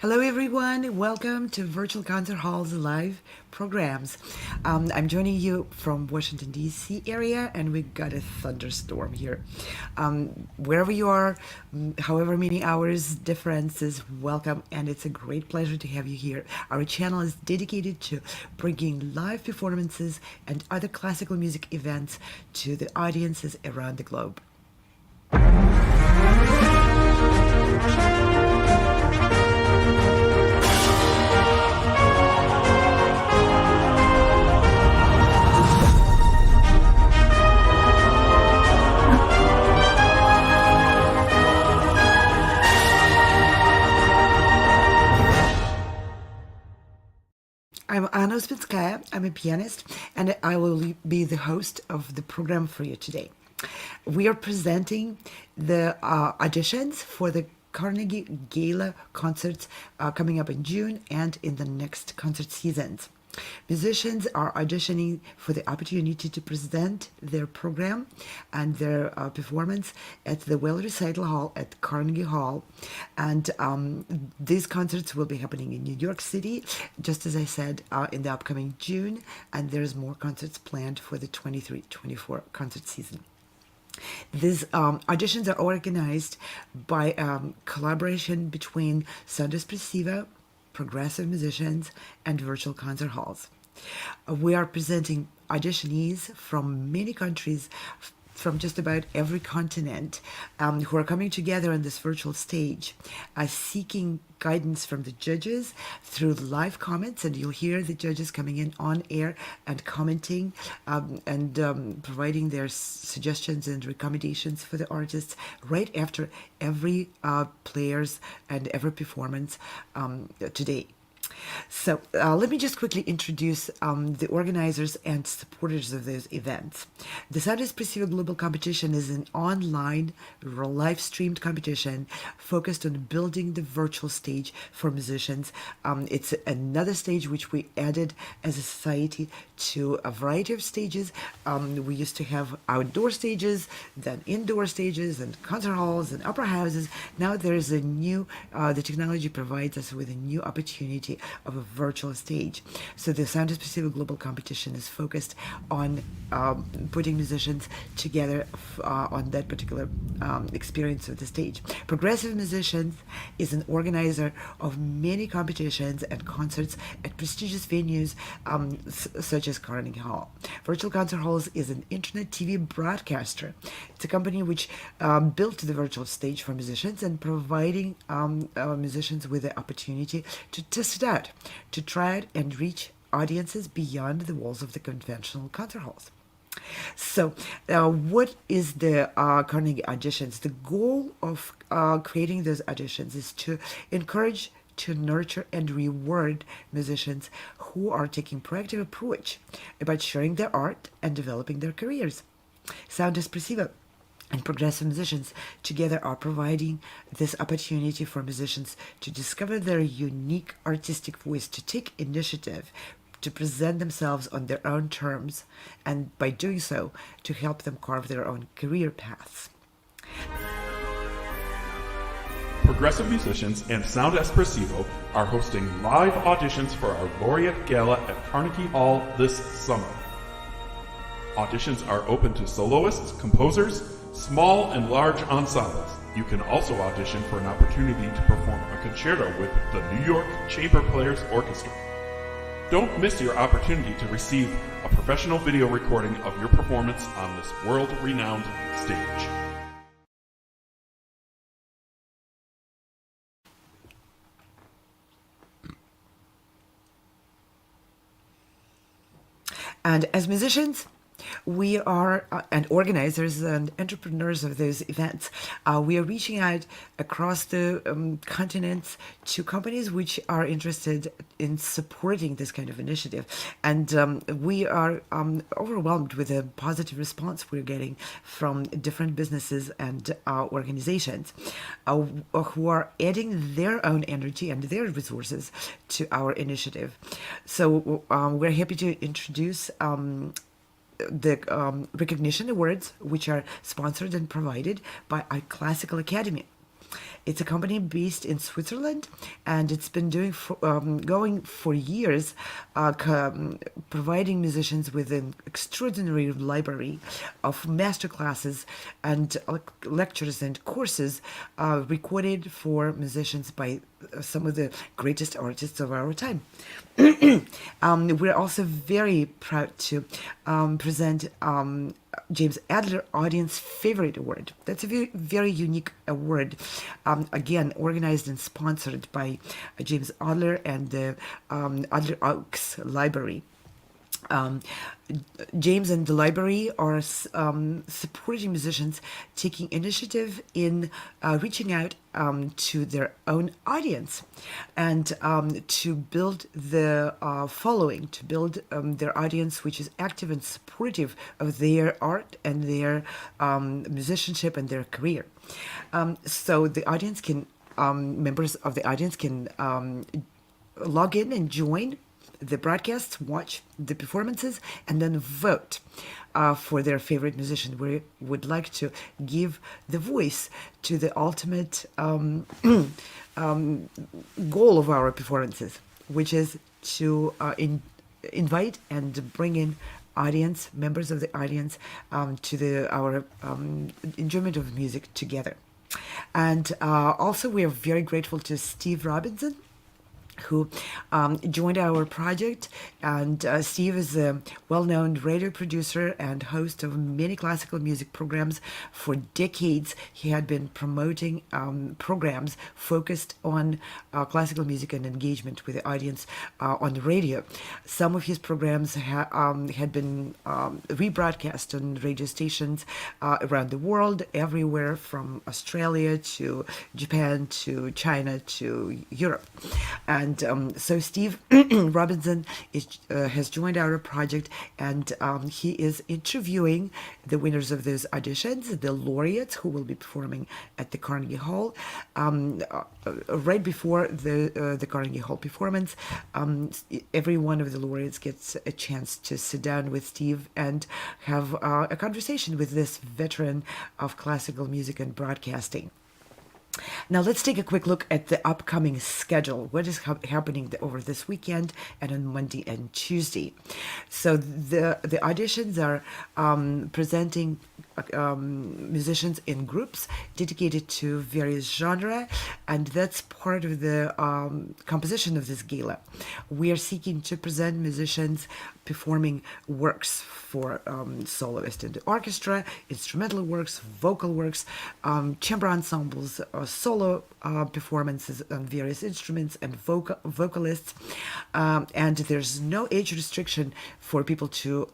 Hello, everyone. Welcome to Virtual Concert Hall's live programs. I'm joining you from Washington, D.C. area, and we got a thunderstorm here. Wherever you are, however many hours differences, welcome, and it's a great pleasure to have you here. Our channel is dedicated to bringing live performances and other classical music events to the audiences around the globe. I'm Anna Uspinskaya. I'm a pianist, and I will be the host of the program for you today. We are presenting the auditions for the Carnegie Gala concerts coming up in June and in the next concert seasons. Musicians are auditioning for the opportunity to present their program and their performance at the Weill Recital Hall at Carnegie Hall. And these concerts will be happening in New York City, just as I said, in the upcoming June. And there's more concerts planned for the 23-24 concert season. These auditions are organized by collaboration between Sound Espressiva, progressive musicians, and virtual concert halls. We are presenting auditionees from many countries, from just about every continent, who are coming together on this virtual stage, seeking guidance from the judges through live comments, and you'll hear the judges coming in on air and commenting and providing their suggestions and recommendations for the artists right after every players and every performance today. So let me just quickly introduce the organizers and supporters of those events. The Sound Espressiva Global Competition is an online, live-streamed competition focused on building the virtual stage for musicians. It's another stage which we added as a society to a variety of stages. We used to have outdoor stages, then indoor stages, and concert halls and opera houses. Now there is a new, the technology provides us with a new opportunity of a virtual stage. So the Sound Espressiva Global Competition is focused on putting musicians together on that particular experience of the stage. Progressive Musicians is an organizer of many competitions and concerts at prestigious venues such as Carnegie Hall. Virtual Concert Halls is an internet TV broadcaster. It's a company which built the virtual stage for musicians and providing musicians with the opportunity to test it out, to try it and reach audiences beyond the walls of the conventional concert halls. So what is the Carnegie Auditions? The goal of creating those auditions is to encourage, to nurture and reward musicians who are taking proactive approach about sharing their art and developing their careers. Sound Espressiva and progressive musicians together are providing this opportunity for musicians to discover their unique artistic voice, to take initiative, to present themselves on their own terms, and by doing so, to help them carve their own career paths. Progressive Musicians and Sound Espressivo are hosting live auditions for our Laureate Gala at Carnegie Hall this summer. Auditions are open to soloists, composers, small and large ensembles. You can also audition for an opportunity to perform a concerto with the New York Chamber Players Orchestra. Don't miss your opportunity to receive a professional video recording of your performance on this world-renowned stage. And as musicians, we are, and organizers and entrepreneurs of those events, we are reaching out across the continents to companies which are interested in supporting this kind of initiative. And we are overwhelmed with the positive response we're getting from different businesses and organizations who are adding their own energy and their resources to our initiative. So we're happy to introduce the recognition awards, which are sponsored and provided by our Classical Academy. It's a company based in Switzerland, and it's been going for years, providing musicians with an extraordinary library of master classes and lectures and courses recorded for musicians by some of the greatest artists of our time. We're also very proud to present James Adler Audience Favorite Award. That's a very, very unique award, again, organized and sponsored by James Adler and the Adler Oaks Library. James and the library are supporting musicians taking initiative in reaching out to their own audience and to build the following, to build their audience which is active and supportive of their art and their musicianship and their career. So the audience can, members of the audience can log in and join the broadcasts, watch the performances, and then vote for their favorite musician. We would like to give the voice to the ultimate goal of our performances, which is to invite and bring in audience, members of the audience, to our enjoyment of music together. And also we are very grateful to Steve Robinson, who joined our project. And Steve is a well-known radio producer and host of many classical music programs. For decades, he had been promoting programs focused on classical music and engagement with the audience on the radio. Some of his programs had been rebroadcast on radio stations around the world, everywhere from Australia to Japan to China to Europe. And so Steve Robinson has joined our project, and he is interviewing the winners of those auditions, the laureates who will be performing at the Carnegie Hall. Right before the Carnegie Hall performance, every one of the laureates gets a chance to sit down with Steve and have a conversation with this veteran of classical music and broadcasting. Now let's take a quick look at the upcoming schedule. What is happening over this weekend and on Monday and Tuesday? So the auditions are presenting musicians in groups dedicated to various genres, and that's part of the composition of this gala. We are seeking to present musicians performing works for soloist and orchestra, instrumental works, vocal works, chamber ensembles, solo performances on various instruments, and vocalists. And there's no age restriction for people to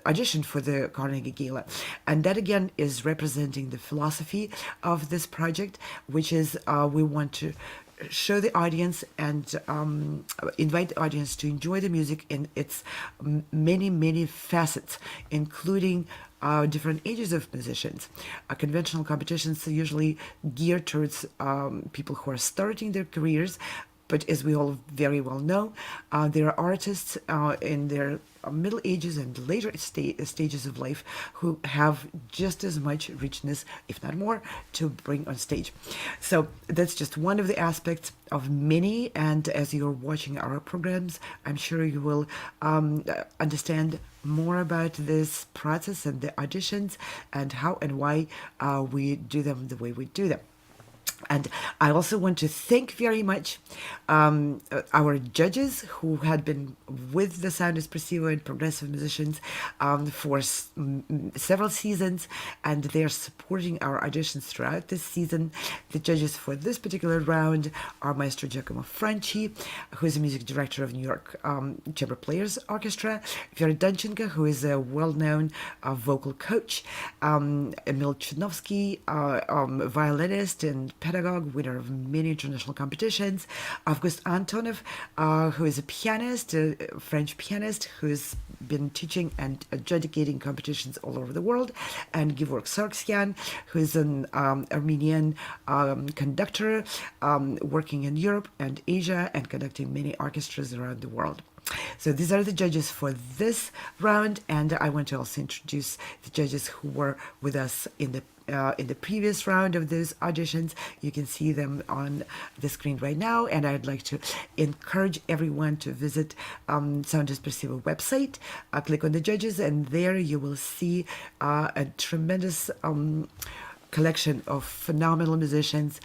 audition for the Carnegie Gala. And that again is representing the philosophy of this project, which is we want to show the audience and invite the audience to enjoy the music in its many facets, including different ages of musicians. Conventional competitions are usually geared towards people who are starting their careers, but as we all very well know, there are artists in their middle ages and later stages of life who have just as much richness, if not more, to bring on stage. So that's just one of the aspects of many, and as you're watching our programs, I'm sure you will understand more about this process and the auditions and how and why we do them the way we do them. And I also want to thank very much our judges who had been with the Sound Espressivo and Progressive Musicians for several seasons, and they are supporting our auditions throughout this season. The judges for this particular round are Maestro Giacomo Franci, who is a music director of New York Chamber Players Orchestra, Vera Danchenko, who is a well-known vocal coach, Emil Chudnovsky, violinist and pedagogue, winner of many international competitions, August Antonov, who is a pianist, a French pianist who's been teaching and adjudicating competitions all over the world, and Gevorg Sargsyan, who is an Armenian conductor working in Europe and Asia and conducting many orchestras around the world. So these are the judges for this round, and I want to also introduce the judges who were with us in the previous round of those auditions. You can see them on the screen right now, and I'd like to encourage everyone to visit Sound Espressivo website. Click on the judges, and there you will see a tremendous collection of phenomenal musicians,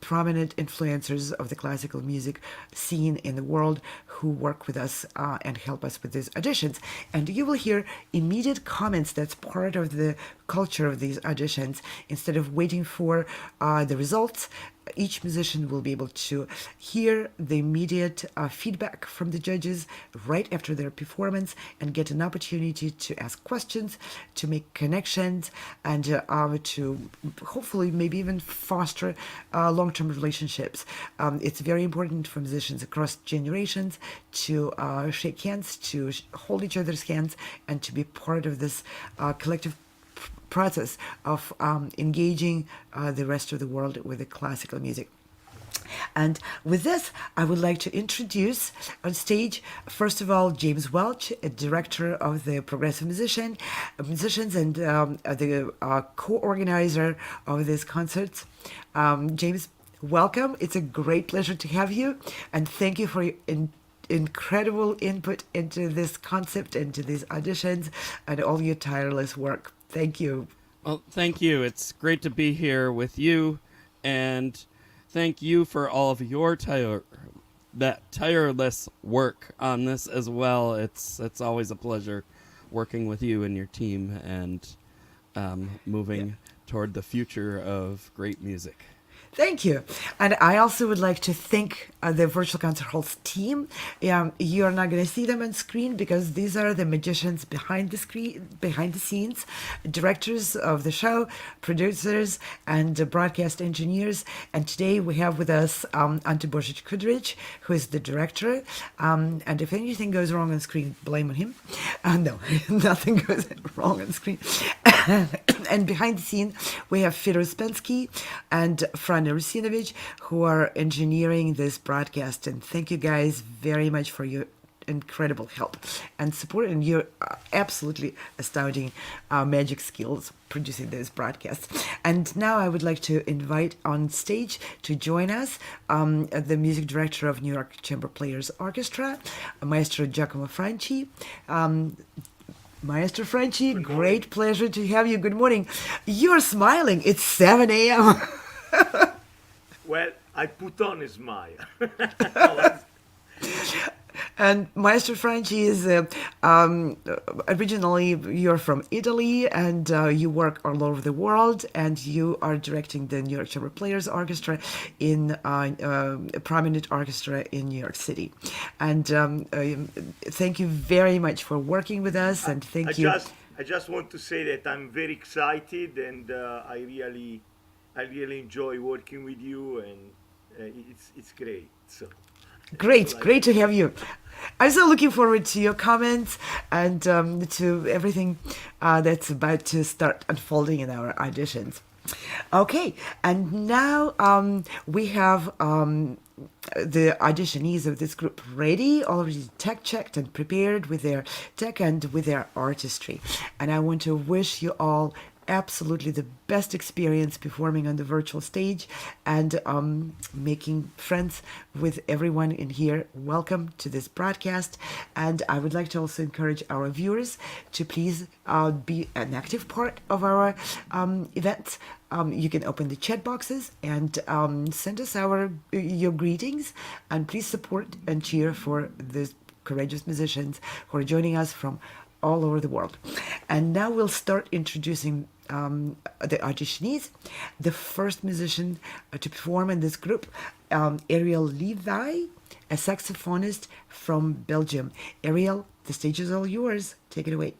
prominent influencers of the classical music scene in the world who work with us and help us with these auditions. And you will hear immediate comments. That's part of the culture of these auditions. Instead of waiting for the results, each musician will be able to hear the immediate feedback from the judges right after their performance and get an opportunity to ask questions, to make connections, and to hopefully maybe even foster long-term relationships. It's very important for musicians across generations to shake hands, to hold each other's hands, and to be part of this collective process of engaging the rest of the world with the classical music. And with this, I would like to introduce on stage, first of all, James Welch, a director of the Progressive Musicians and the co-organizer of these concerts. James, welcome. It's a great pleasure to have you, and thank you for your incredible input into this concept, into these auditions, and all your tireless work. Thank you. Well, thank you. It's great to be here with you, and thank you for all of your tireless work on this as well. It's always a pleasure working with you and your team and moving toward the future of great music. Thank you. And I also would like to thank the Virtual Concert Hall's team. You are not going to see them on screen because these are the magicians behind the screen, behind the scenes, directors of the show, producers, and broadcast engineers. And today we have with us Ante Božić-Kudrić, who is the director. And if anything goes wrong on screen, blame on him. No, nothing goes wrong on screen. And behind the scene, we have Fedor Uspensky and Frana Rusinovic, who are engineering this broadcast. And thank you guys very much for your incredible help and support and your absolutely astounding magic skills producing this broadcast. And now I would like to invite on stage to join us the music director of New York Chamber Players Orchestra, Maestro Giacomo Franci. Maestro Franci, great pleasure to have you. Good morning. You're smiling. It's 7 a.m. Well, I put on a smile. And Maestro Franci is originally you're from Italy, and you work all over the world, and you are directing the New York Chamber Players Orchestra in a prominent orchestra in New York City. And thank you very much for working with us, and thank you. I just want to say that I'm very excited, and I really enjoy working with you, and it's great. So. Great to have you. I'm so looking forward to your comments and to everything that's about to start unfolding in our auditions. Okay, and now we have the auditionees of this group ready, already tech checked and prepared with their tech and with their artistry. And I want to wish you all absolutely the best experience performing on the virtual stage and making friends with everyone in here. Welcome to this broadcast, and I would like to also encourage our viewers to please be an active part of our events. You can open the chat boxes and send us your greetings, and please support and cheer for these courageous musicians who are joining us from all over the world. And now we'll start introducing the auditionees. The first musician to perform in this group, Ariel Levy, a saxophonist from Belgium. Ariel, the stage is all yours. Take it away.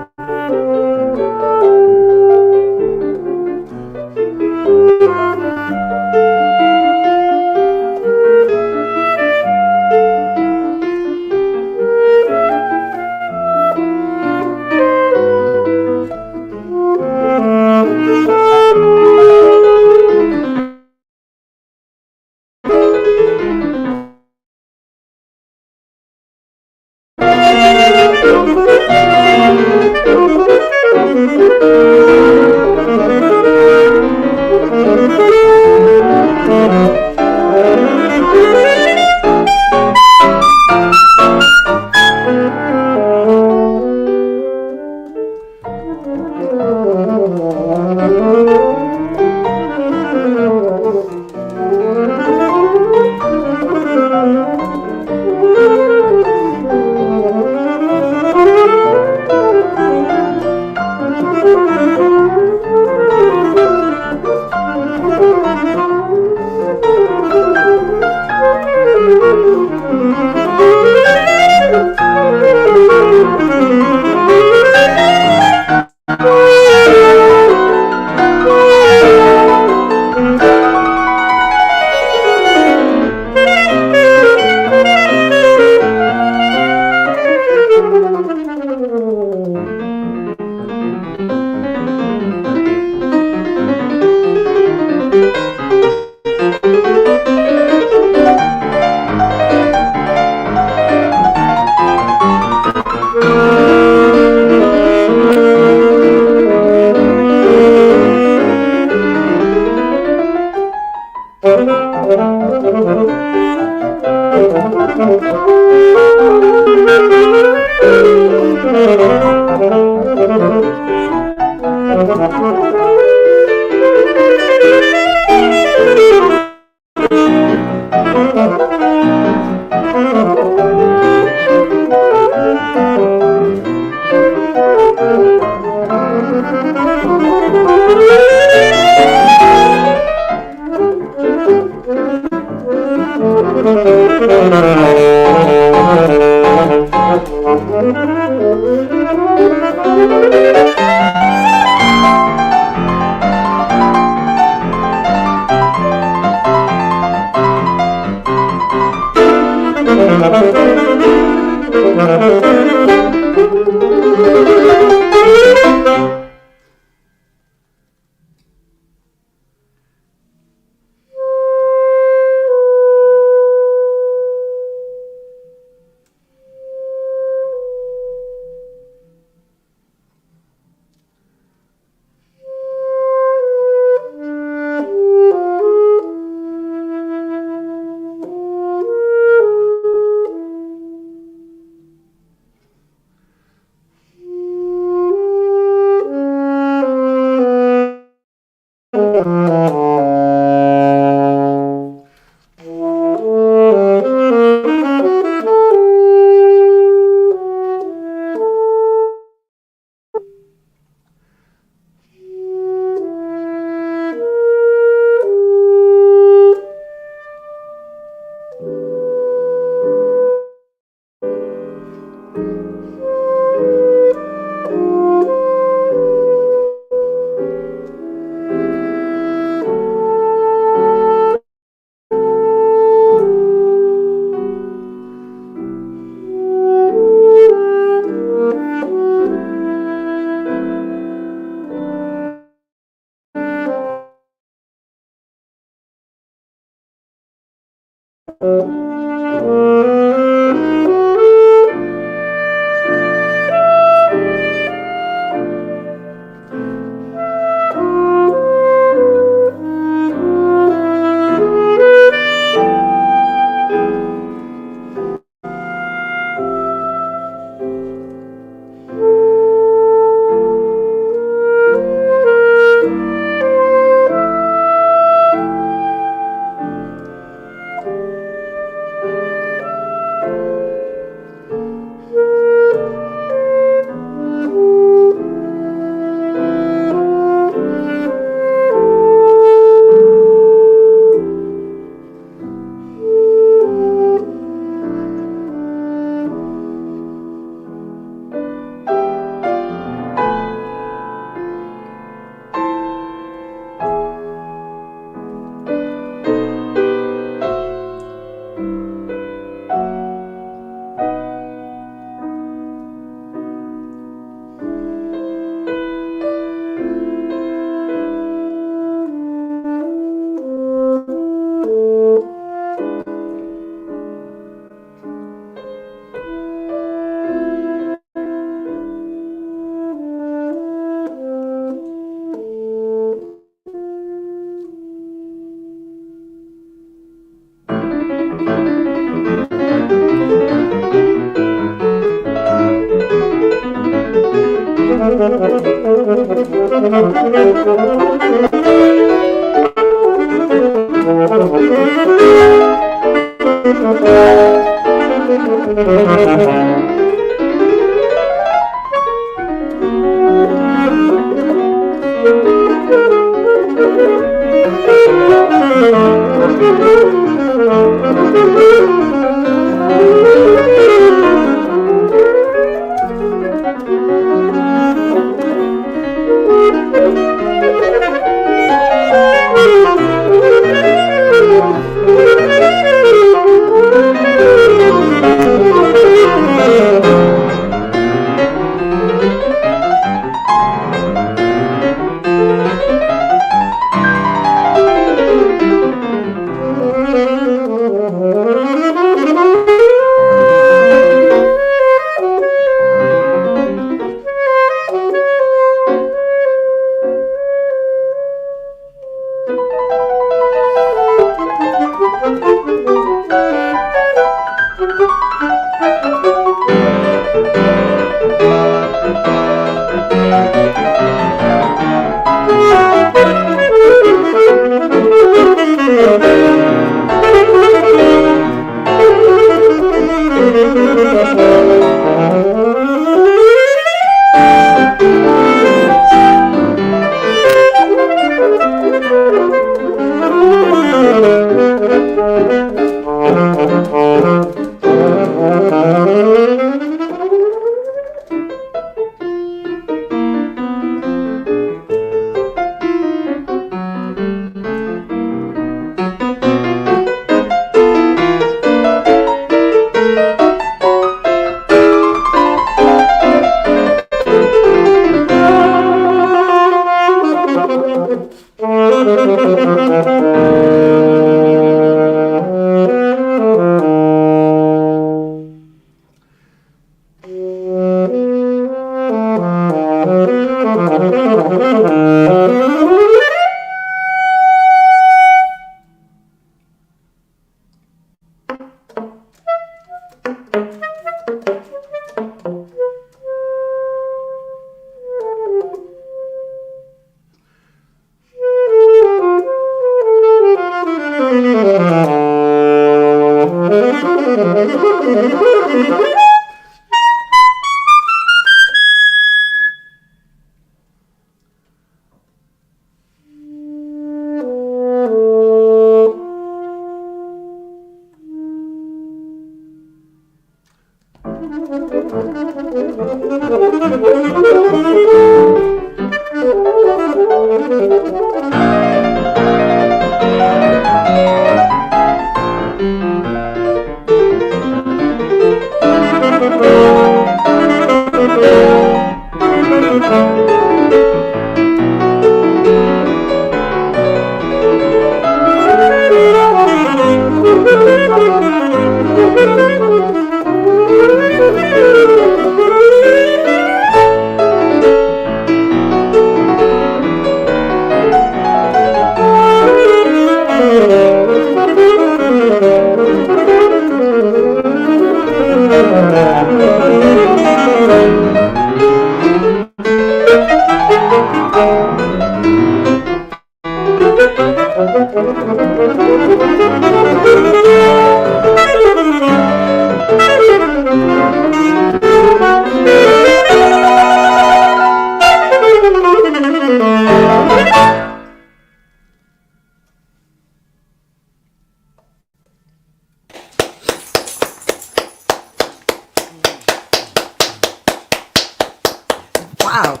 Wow,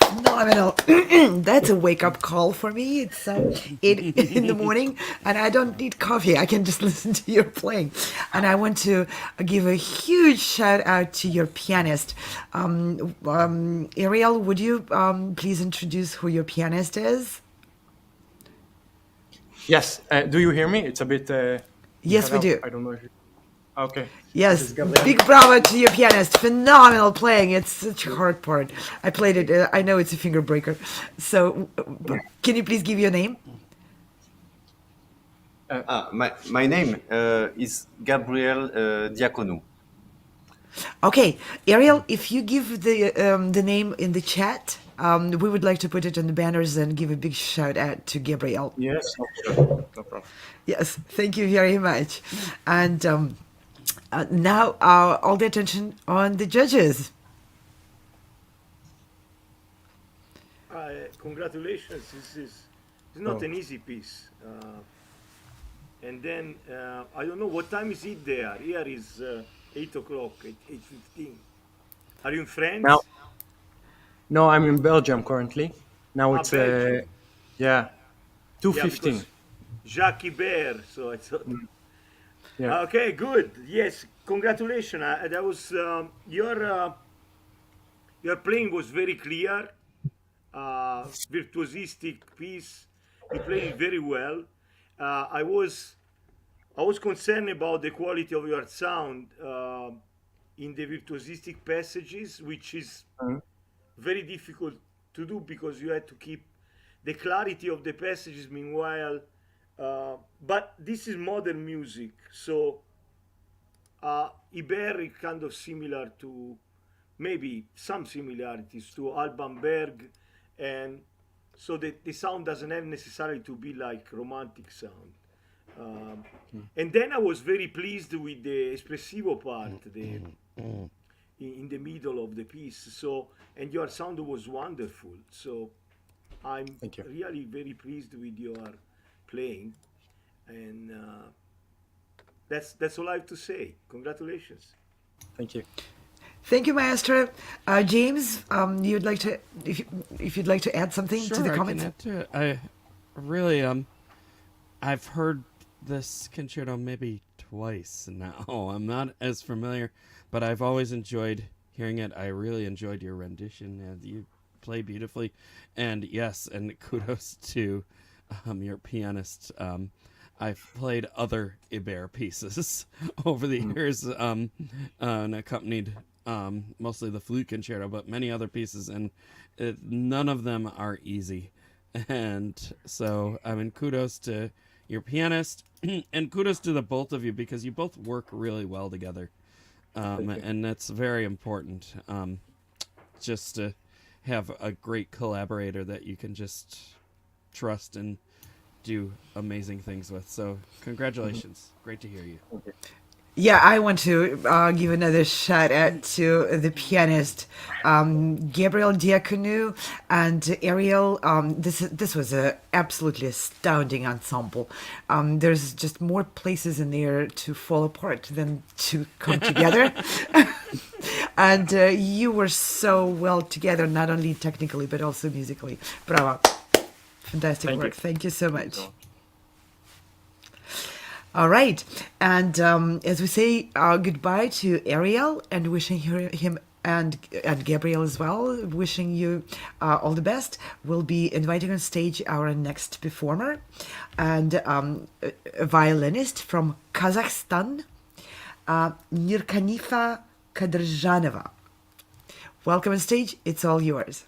phenomenal. That's a wake-up call for me. It's 8 in the morning, and I don't need coffee. I can just listen to your playing. And I want to give a huge shout-out to your pianist. Ariel, would you please introduce who your pianist is? Yes. Do you hear me? It's a bit. Yes, we do. I don't know if you. Okay. Yes, This is Gabriel. big bravo to your pianist. Phenomenal playing. It's such a hard part. I played it. I know it's a finger breaker. So, can you please give your name? My name is Gabriel Diacono. Okay, Ariel, if you give the name in the chat, we would like to put it on the banners and give a big shout out to Gabriel. Yes, no, sure. No problem. Yes, thank you very much. And now, all the attention on the judges. Congratulations. This is it's not Oh. an easy piece. And then I don't know what time is it there. Here is 8 o'clock, 8:15. Are you in Now, France? no, I'm in Belgium currently. Now it's Belgium. yeah, Yeah, 2:15. because Jacques Ibert. So I thought. Yeah, Okay, good. Yes, congratulations. That was your playing was very clear, virtuosistic piece. You played it very well. Uh, I was I was concerned about the quality of your sound in the virtuosistic passages, which is very difficult to do because you had to keep the clarity of the passages. Meanwhile, but this is modern music, so Ibert is kind of similar to maybe some similarities to Alban Berg, and so the sound doesn't have necessarily to be like romantic sound. And then I was very pleased with the espressivo part, in the middle of the piece. So, and your sound was wonderful. So, I'm thank you. really very pleased with your playing, and that's all I have to say. Congratulations. Thank you. Thank you, Maestro. James, you'd like to, if you'd like to add something Sure, to the I can comments. add to it. I really I've heard this concerto maybe twice now. I'm not as familiar, but I've always enjoyed hearing it. I really enjoyed your rendition, and you play beautifully. And yes, and kudos to your pianist. I've played other Ibert pieces over the years, and accompanied mostly the flute concerto, but many other pieces, and none of them are easy. And so, I mean, kudos to your pianist, and kudos to the both of you because you both work really well together, and that's very important. Just to have a great collaborator that you can just trust and do amazing things with. So, congratulations! Great to hear you. Yeah, I want to give another shout out to the pianist Gabriel Diaconou and Ariel. This was a absolutely astounding ensemble. There's just more places in there to fall apart than to come together. And you were so well together, not only technically but also musically. Bravo! Fantastic Thank you. work. Thank you so much. So, All right. And as we say goodbye to Ariel and wishing him and Gabriel as well, wishing you all the best, we'll be inviting on stage our next performer and a violinist from Kazakhstan, Nurkanifa Kadyrzhanova. Welcome on stage. It's all yours.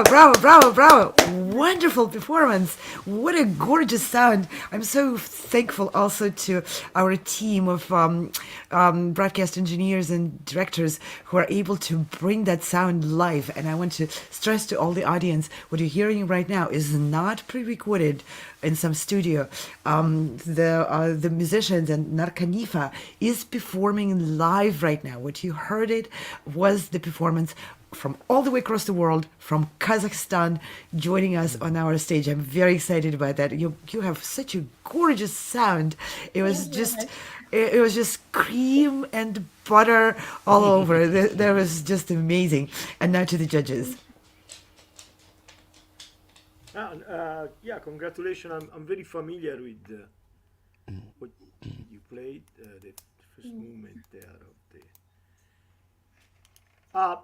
bravo, bravo, bravo, bravo. Wonderful performance. What a gorgeous sound. I'm so thankful also to our team of broadcast engineers and directors who are able to bring that sound live. And I want to stress to all the audience, what you're hearing right now is not pre-recorded in some studio. The musicians and Nurkanifa is performing live right now. What you heard it was the performance from all the way across the world, from Kazakhstan, joining us on our stage. I'm very excited about that. You have such a gorgeous sound. It was just cream and butter all over. That was just amazing. And now to the judges. Yeah, congratulations. I'm very familiar with what you played, the first movement there of the.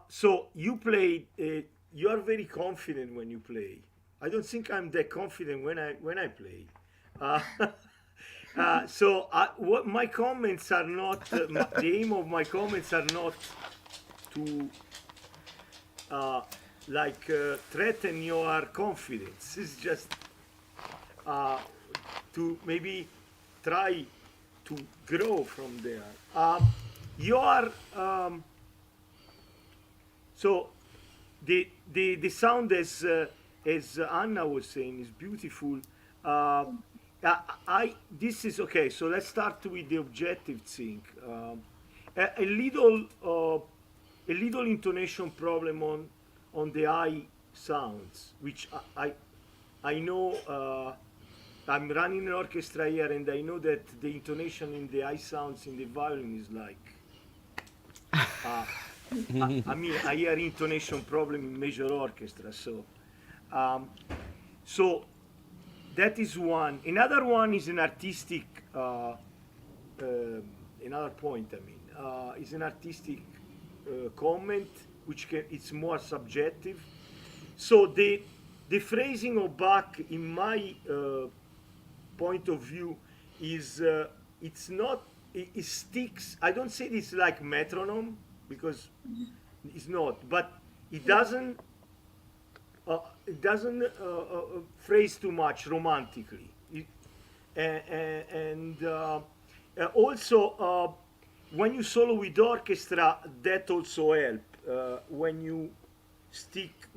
So you played. You are very confident when you play. I don't think I'm that confident when I play. So what my comments are not. The aim of my comments are not to threaten your confidence. It's just to maybe try to grow from there. So the sound, as Anna was saying, is beautiful. This is okay. So let's start with the objective thing. A little intonation problem on the I sounds, which I know. I'm running an orchestra here, and I know that the intonation in the I sounds in the violin is like. I mean, I hear intonation problem in major orchestra, so that is one. Another one is an artistic. Another point, I mean, is an artistic comment, which it's more subjective. So the phrasing of Bach, in my point of view, is it's not. It sticks. I don't say it's like metronome, because it's not, but it doesn't phrase too much romantically. Also, when you solo with orchestra, that also help. When you stick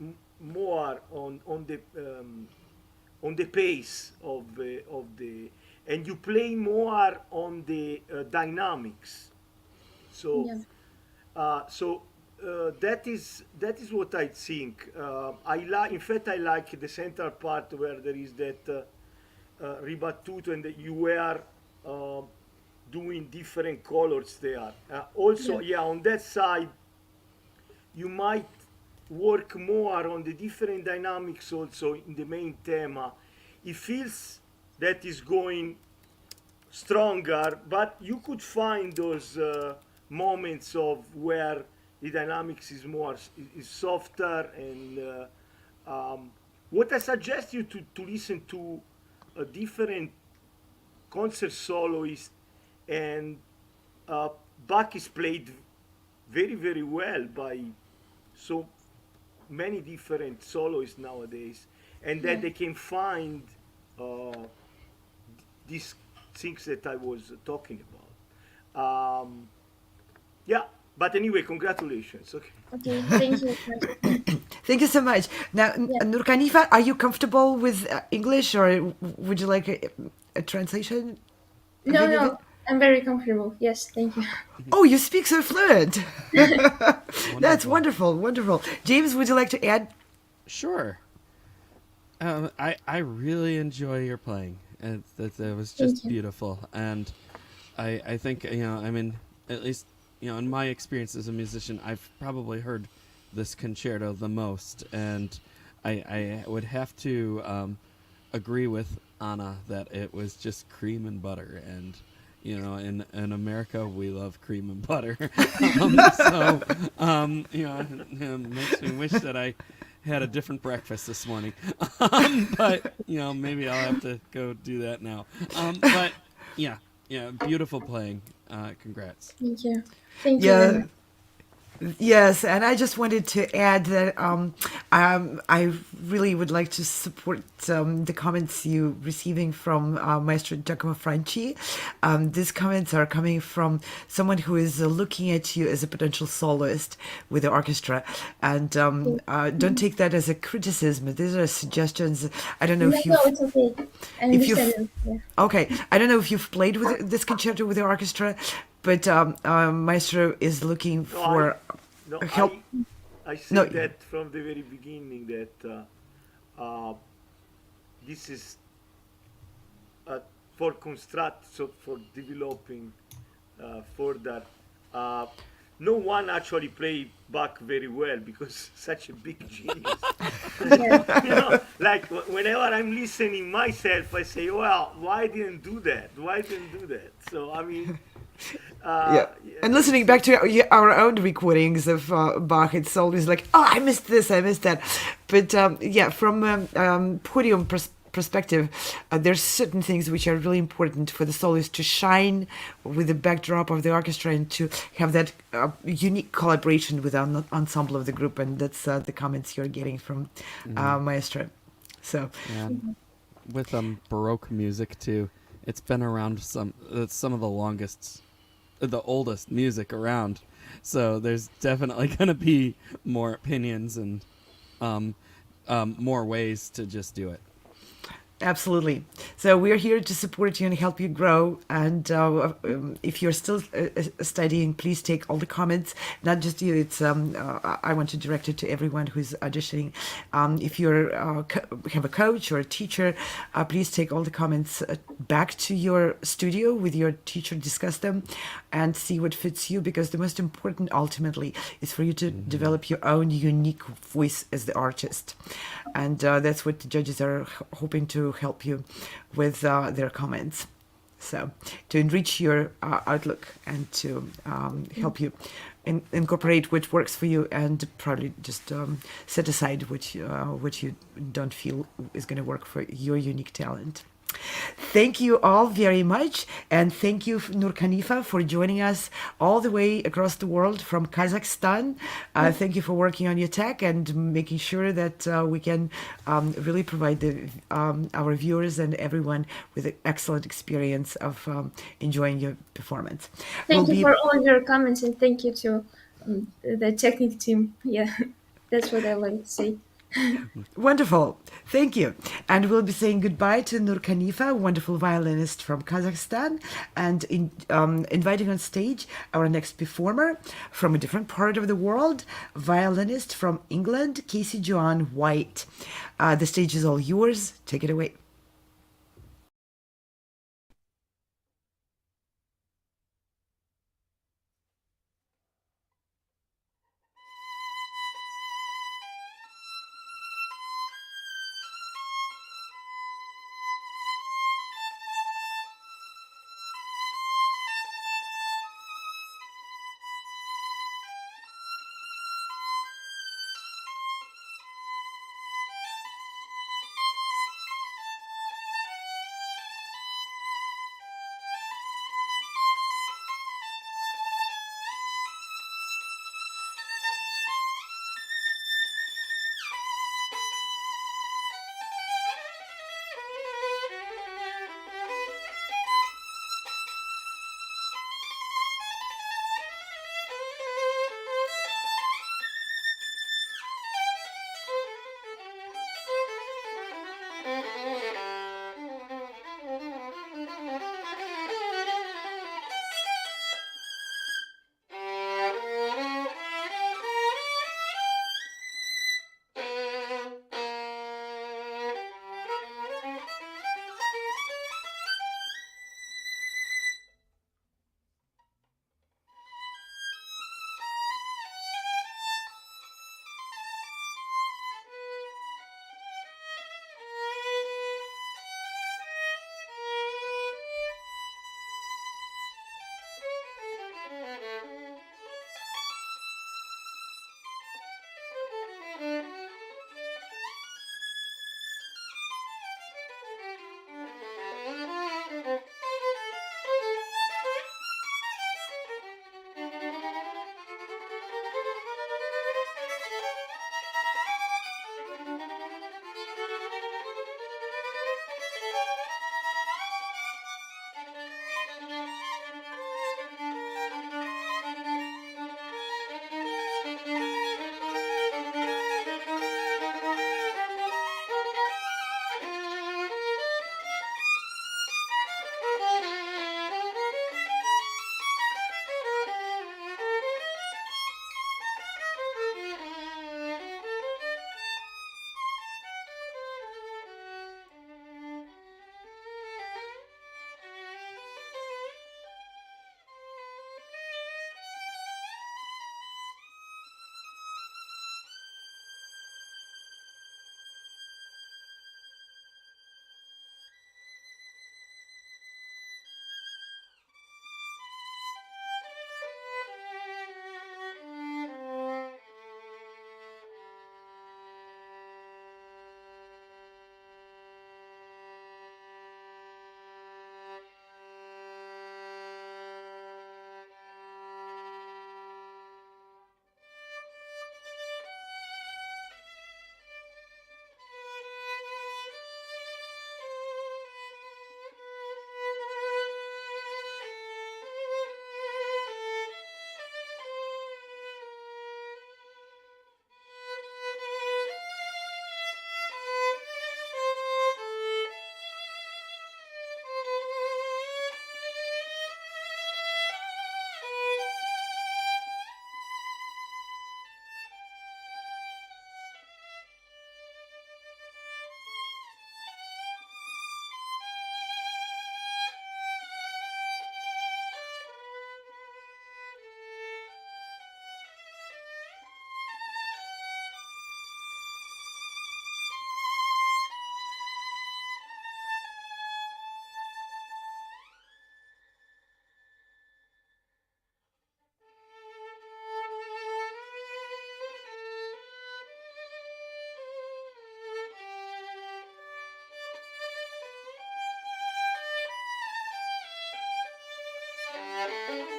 more on the pace of the and you play more on the dynamics. So. Yeah. That is what I think. In fact, I like the central part where there is that ribattuto, and that you were doing different colors there. Also, on that side, you might work more on the different dynamics. Also, in the main theme, it feels that is going stronger, but you could find those. Moments of where the dynamics is softer, and what I suggest you to listen to a different concert soloist, and Bach is played very, very well by so many different soloists nowadays, and that they can find these things that I was talking about. Yeah, but anyway, congratulations. Okay, thank you. Thank you so much. Now, Nurkanifa, are you comfortable with English, or would you like a translation? No, I'm very comfortable. Yes, thank you. Oh, you speak so fluent. That's wonderful, wonderful. James, would you like to add? Sure. I really enjoy your playing. It was just beautiful, and I think I mean, at least. In my experience as a musician, I've probably heard this concerto the most, and I would have to agree with Anna that it was just cream and butter, and in America we love cream and butter, so it makes me wish that I had a different breakfast this morning, but maybe I'll have to go do that now. But beautiful playing. Congrats. Thank you. Thank you. Yes, and I just wanted to add that I really would like to support the comments you receiving from Maestro Giacomo Franci. These comments are coming from someone who is looking at you as a potential soloist with the orchestra, and don't take that as a criticism. These are suggestions. I don't know No, if no, you've it's okay. I if you've understand. Yeah. okay, I don't know if you've played with this concerto with the orchestra, but Maestro is looking No, I for no help. I No, said that from the very beginning that this is uh, for construct, so for developing further. Uh, no one actually played Bach very well because such a big genius. Yeah. Like whenever I'm listening myself, I say, "Well, why didn't do that? Why didn't do that?" So I mean, yeah. yeah, And listening back to our own recordings of Bach, it's always like, oh, I missed this, I missed that. But yeah, from podium perspective, there's certain things which are really important for the soloist to shine with the backdrop of the orchestra and to have that unique collaboration with the ensemble of the group. And that's the comments you're getting from Maestro. So, Yeah, with Baroque music too. It's been around some of the longest, the oldest music around. So there's definitely going to be more opinions and um, more ways to just do it. absolutely. So we're here to support you and help you grow. And if you're still studying, please take all the comments. Not just you. It's I want to direct it to everyone who's auditioning. If you're have a coach or a teacher, please take all the comments back to your studio with your teacher. Discuss them and see what fits you. Because the most important, ultimately, is for you to develop your own unique voice as the artist, and that's what the judges are hoping to help you with their comments. So, to enrich your outlook and to help you incorporate what works for you, and probably just set aside what you don't feel is going to work for your unique talent. Thank you all very much, and thank you, Nurkanifa, for joining us all the way across the world from Kazakhstan. Thank you for working on your tech and making sure that we can really provide our viewers and everyone with an excellent experience of enjoying your performance. We'll Thank you be for all your comments and thank you to the technical team. Yeah, that's what I like to say. Wonderful. Thank you. And we'll be saying goodbye to Nurkanifa, wonderful violinist from Kazakhstan, and inviting on stage our next performer from a different part of the world, violinist from England, Casey-Joan White. The stage is all yours. Take it away. Thank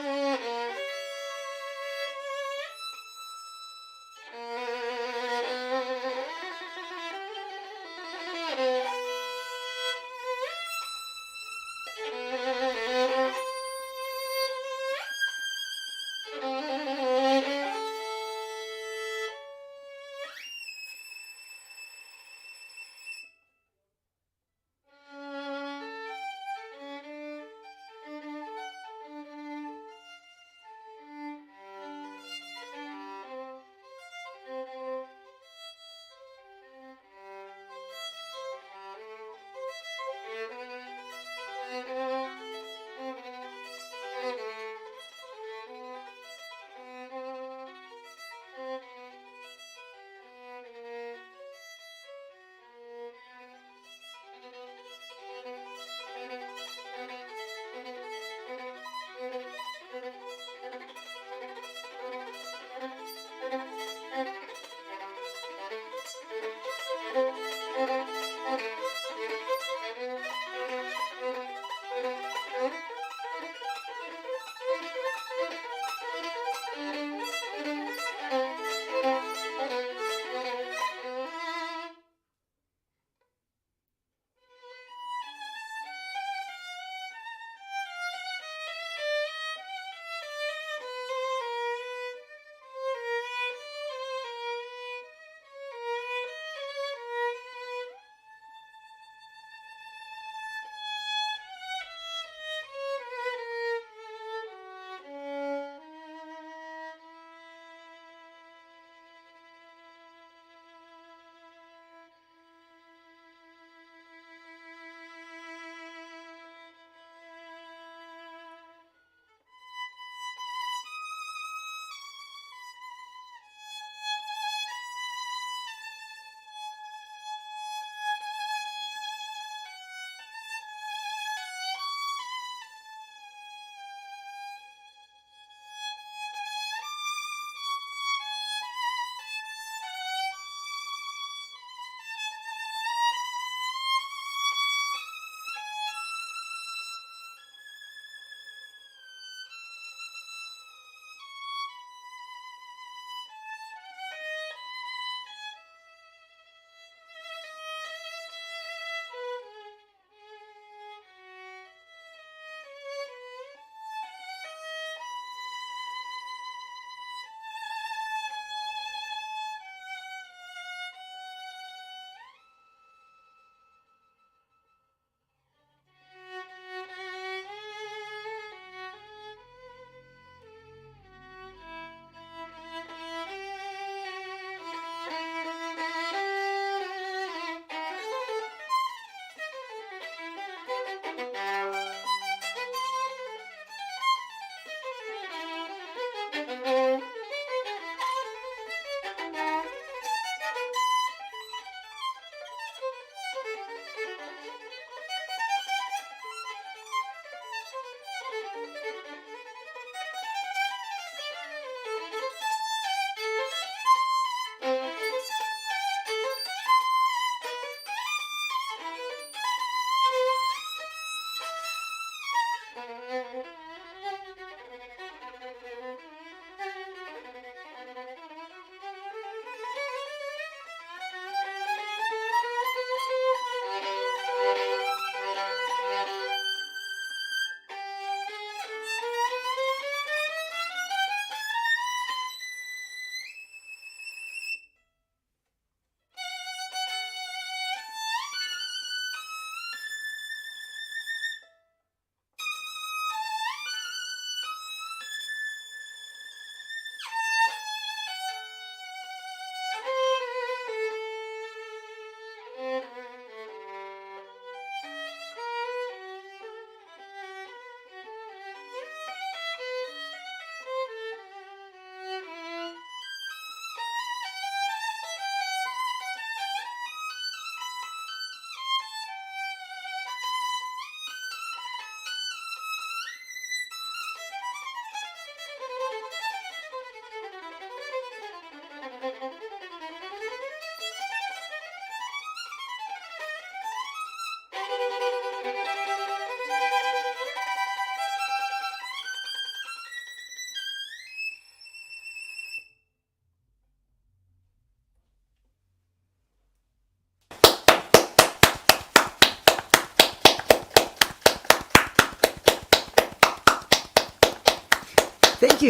you.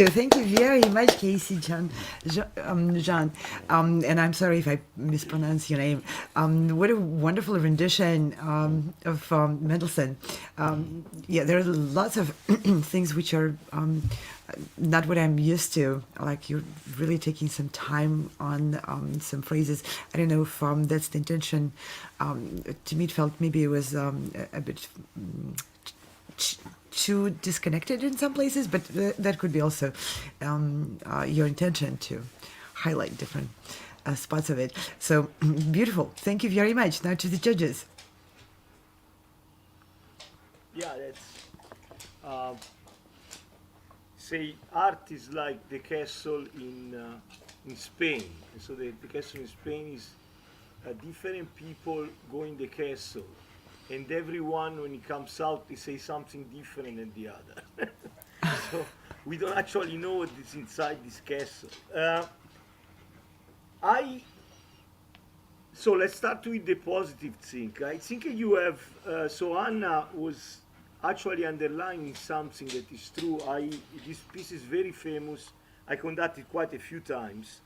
Thank you very much, Casey-Joan. Jean, and I'm sorry if I mispronounce your name. What a wonderful rendition of Mendelssohn. Yeah, there are lots of things which are not what I'm used to. Like you're really taking some time on some phrases. I don't know if that's the intention. To me, it felt maybe it was a bit too disconnected in some places, but that could be also your intention to highlight different spots of it. So beautiful. Thank you very much. Now to the judges. Yeah, that's say art is like the castle in Spain. So the castle in Spain is different people go in the castle, and everyone when he comes out they say something different than the other. So we don't actually know what is inside this castle. So let's start with the positive thing. I think you have so Anna was actually underlining something that is true. This piece is very famous. I conducted quite a few times.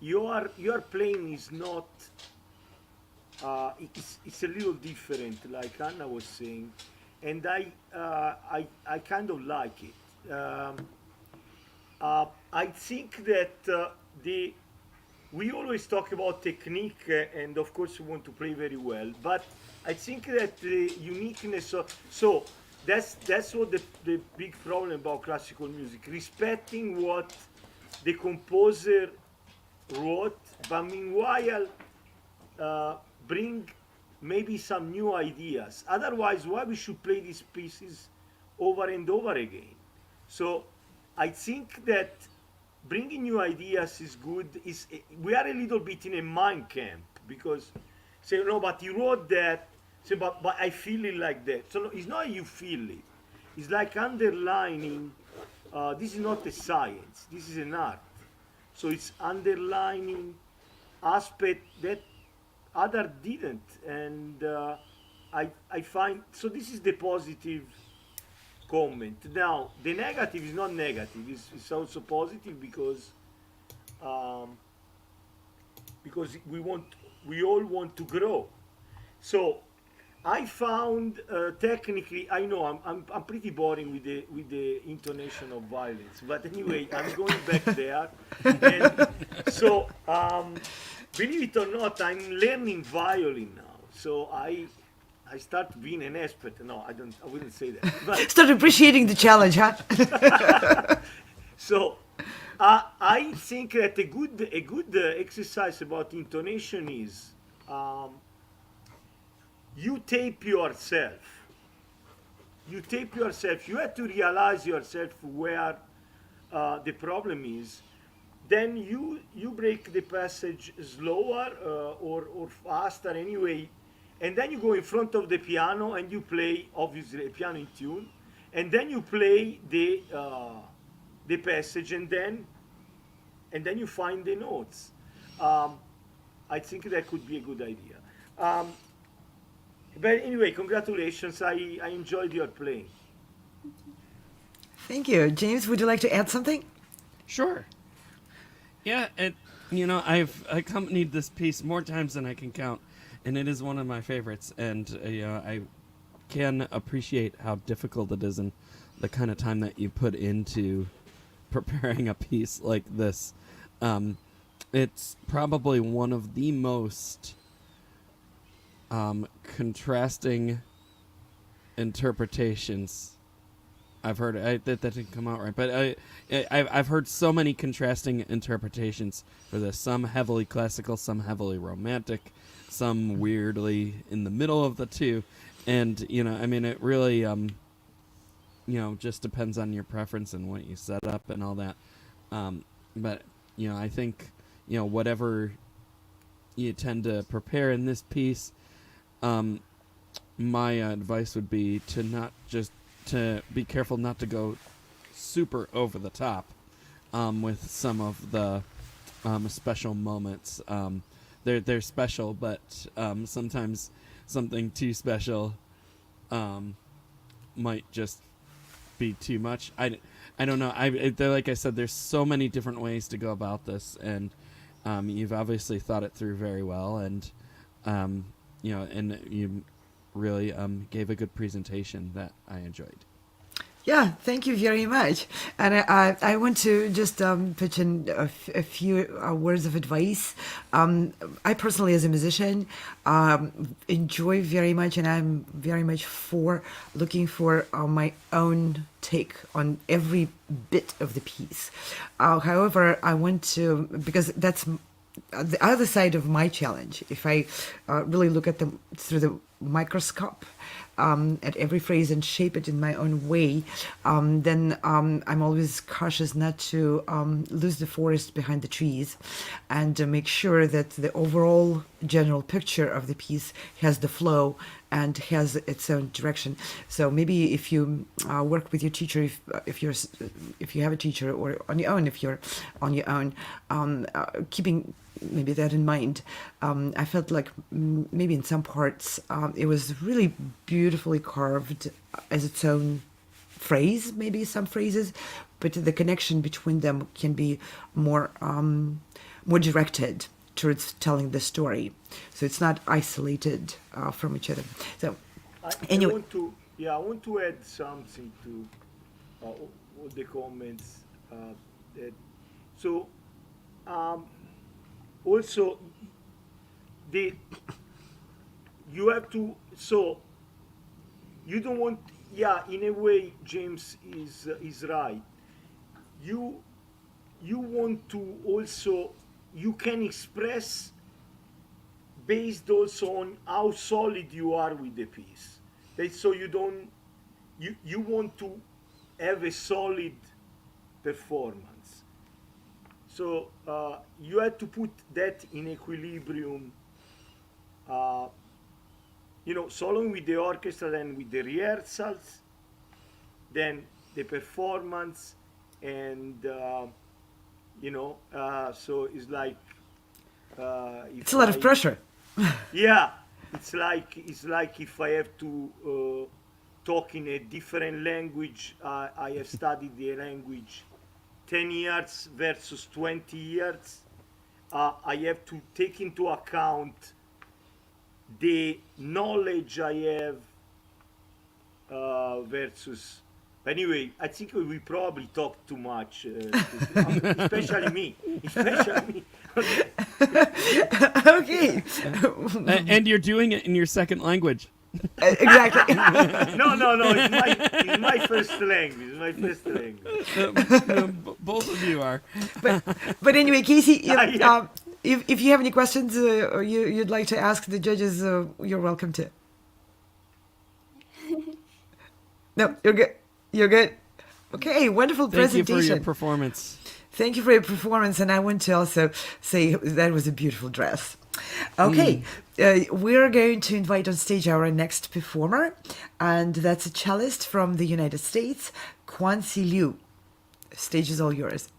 Your playing is not. It's a little different, like Anna was saying, and I kind of like it. I think that we always talk about technique, and of course we want to play very well, but I think that the uniqueness of, so that's what the big problem about classical music, respecting what the composer wrote, but meanwhile bring maybe some new ideas. Otherwise, why we should play these pieces over and over again? So I think that bringing new ideas is good. We are a little bit in a mind camp because say no, but he wrote that. Say, but I feel it like that. So no, it's not you feel it. It's like underlining. This is not a science. This is an art. So it's underlining aspect that other didn't, and I find so. This is the positive comment. Now the negative is not negative. It's also positive because we all want to grow. So I found technically, I know I'm pretty boring with the intonation of violins, but anyway, I'm going back there. And so believe it or not, I'm learning violin now. So I start being an expert. No, I wouldn't say that. But Start appreciating the challenge, huh? so I think that a good exercise about intonation is you tape yourself. You tape yourself. You have to realize yourself where the problem is. Then you break the passage slower or faster anyway, and then you go in front of the piano and you play obviously a piano in tune, and then you play the passage, and then you find the notes. I think that could be a good idea. But anyway, congratulations. I enjoyed your playing. Thank you. James, would you like to add something? Sure. Yeah, I've accompanied this piece more times than I can count, and it is one of my favorites. And I can appreciate how difficult it is and the kind of time that you put into preparing a piece like this. It's probably one of the most contrasting interpretations I've heard. That didn't come out right, but I've heard so many contrasting interpretations for this. Some heavily classical, some heavily romantic, some weirdly in the middle of the two, and it really just depends on your preference and what you set up and all that. But I think whatever you tend to prepare in this piece, um, my advice would be to be careful not to go super over the top with some of the special moments. They're special, but sometimes something too special might just be too much. I don't know. Like I said, there's so many different ways to go about this, and you've obviously thought it through very well, and and you really gave a good presentation that I enjoyed. Yeah, thank you very much. And I want to just pitch in a few words of advice. I personally, as a musician, enjoy very much, and I'm very much for looking for my own take on every bit of the piece. However, I want to, because that's the other side of my challenge. If I really look at them through the microscope, at every phrase and shape it in my own way, then I'm always cautious not to lose the forest behind the trees, and to make sure that the overall general picture of the piece has the flow and has its own direction. So maybe if you work with your teacher, if you have a teacher, or on your own, if you're on your own, keeping maybe that in mind, I felt like maybe in some parts it was really beautifully carved as its own phrase, maybe some phrases, but the connection between them can be more directed towards telling the story, so it's not isolated from each other. So anyway, I want to add something to all the comments. That, so also, the you have to, so you don't want, yeah, in a way James is right. You want to also, you can express based also on how solid you are with the piece. So you don't, you want to have a solid performance. So you have to put that in equilibrium, soloing with the orchestra, then with the rehearsals, then the performance, and so it's like it's a lot of pressure. Yeah, it's like if I have to talk in a different language. I have studied the language 10 years versus 20 years. I have to take into account the knowledge I have versus. Anyway, I think we probably talk too much, especially me. Especially me. Okay. And you're doing it in your second language. Exactly. No. It's my first language. It's my first language. Both of you are. But anyway, Casey, Yeah. if you have any questions or you'd like to ask the judges, you're welcome to. No, you're good. You're good. Okay, wonderful Thank you presentation. for your performance. Thank you for your performance, and I want to also say that was a beautiful dress. Okay, we're going to invite on stage our next performer, and that's a cellist from the United States, Qianci Liu. Stage is all yours.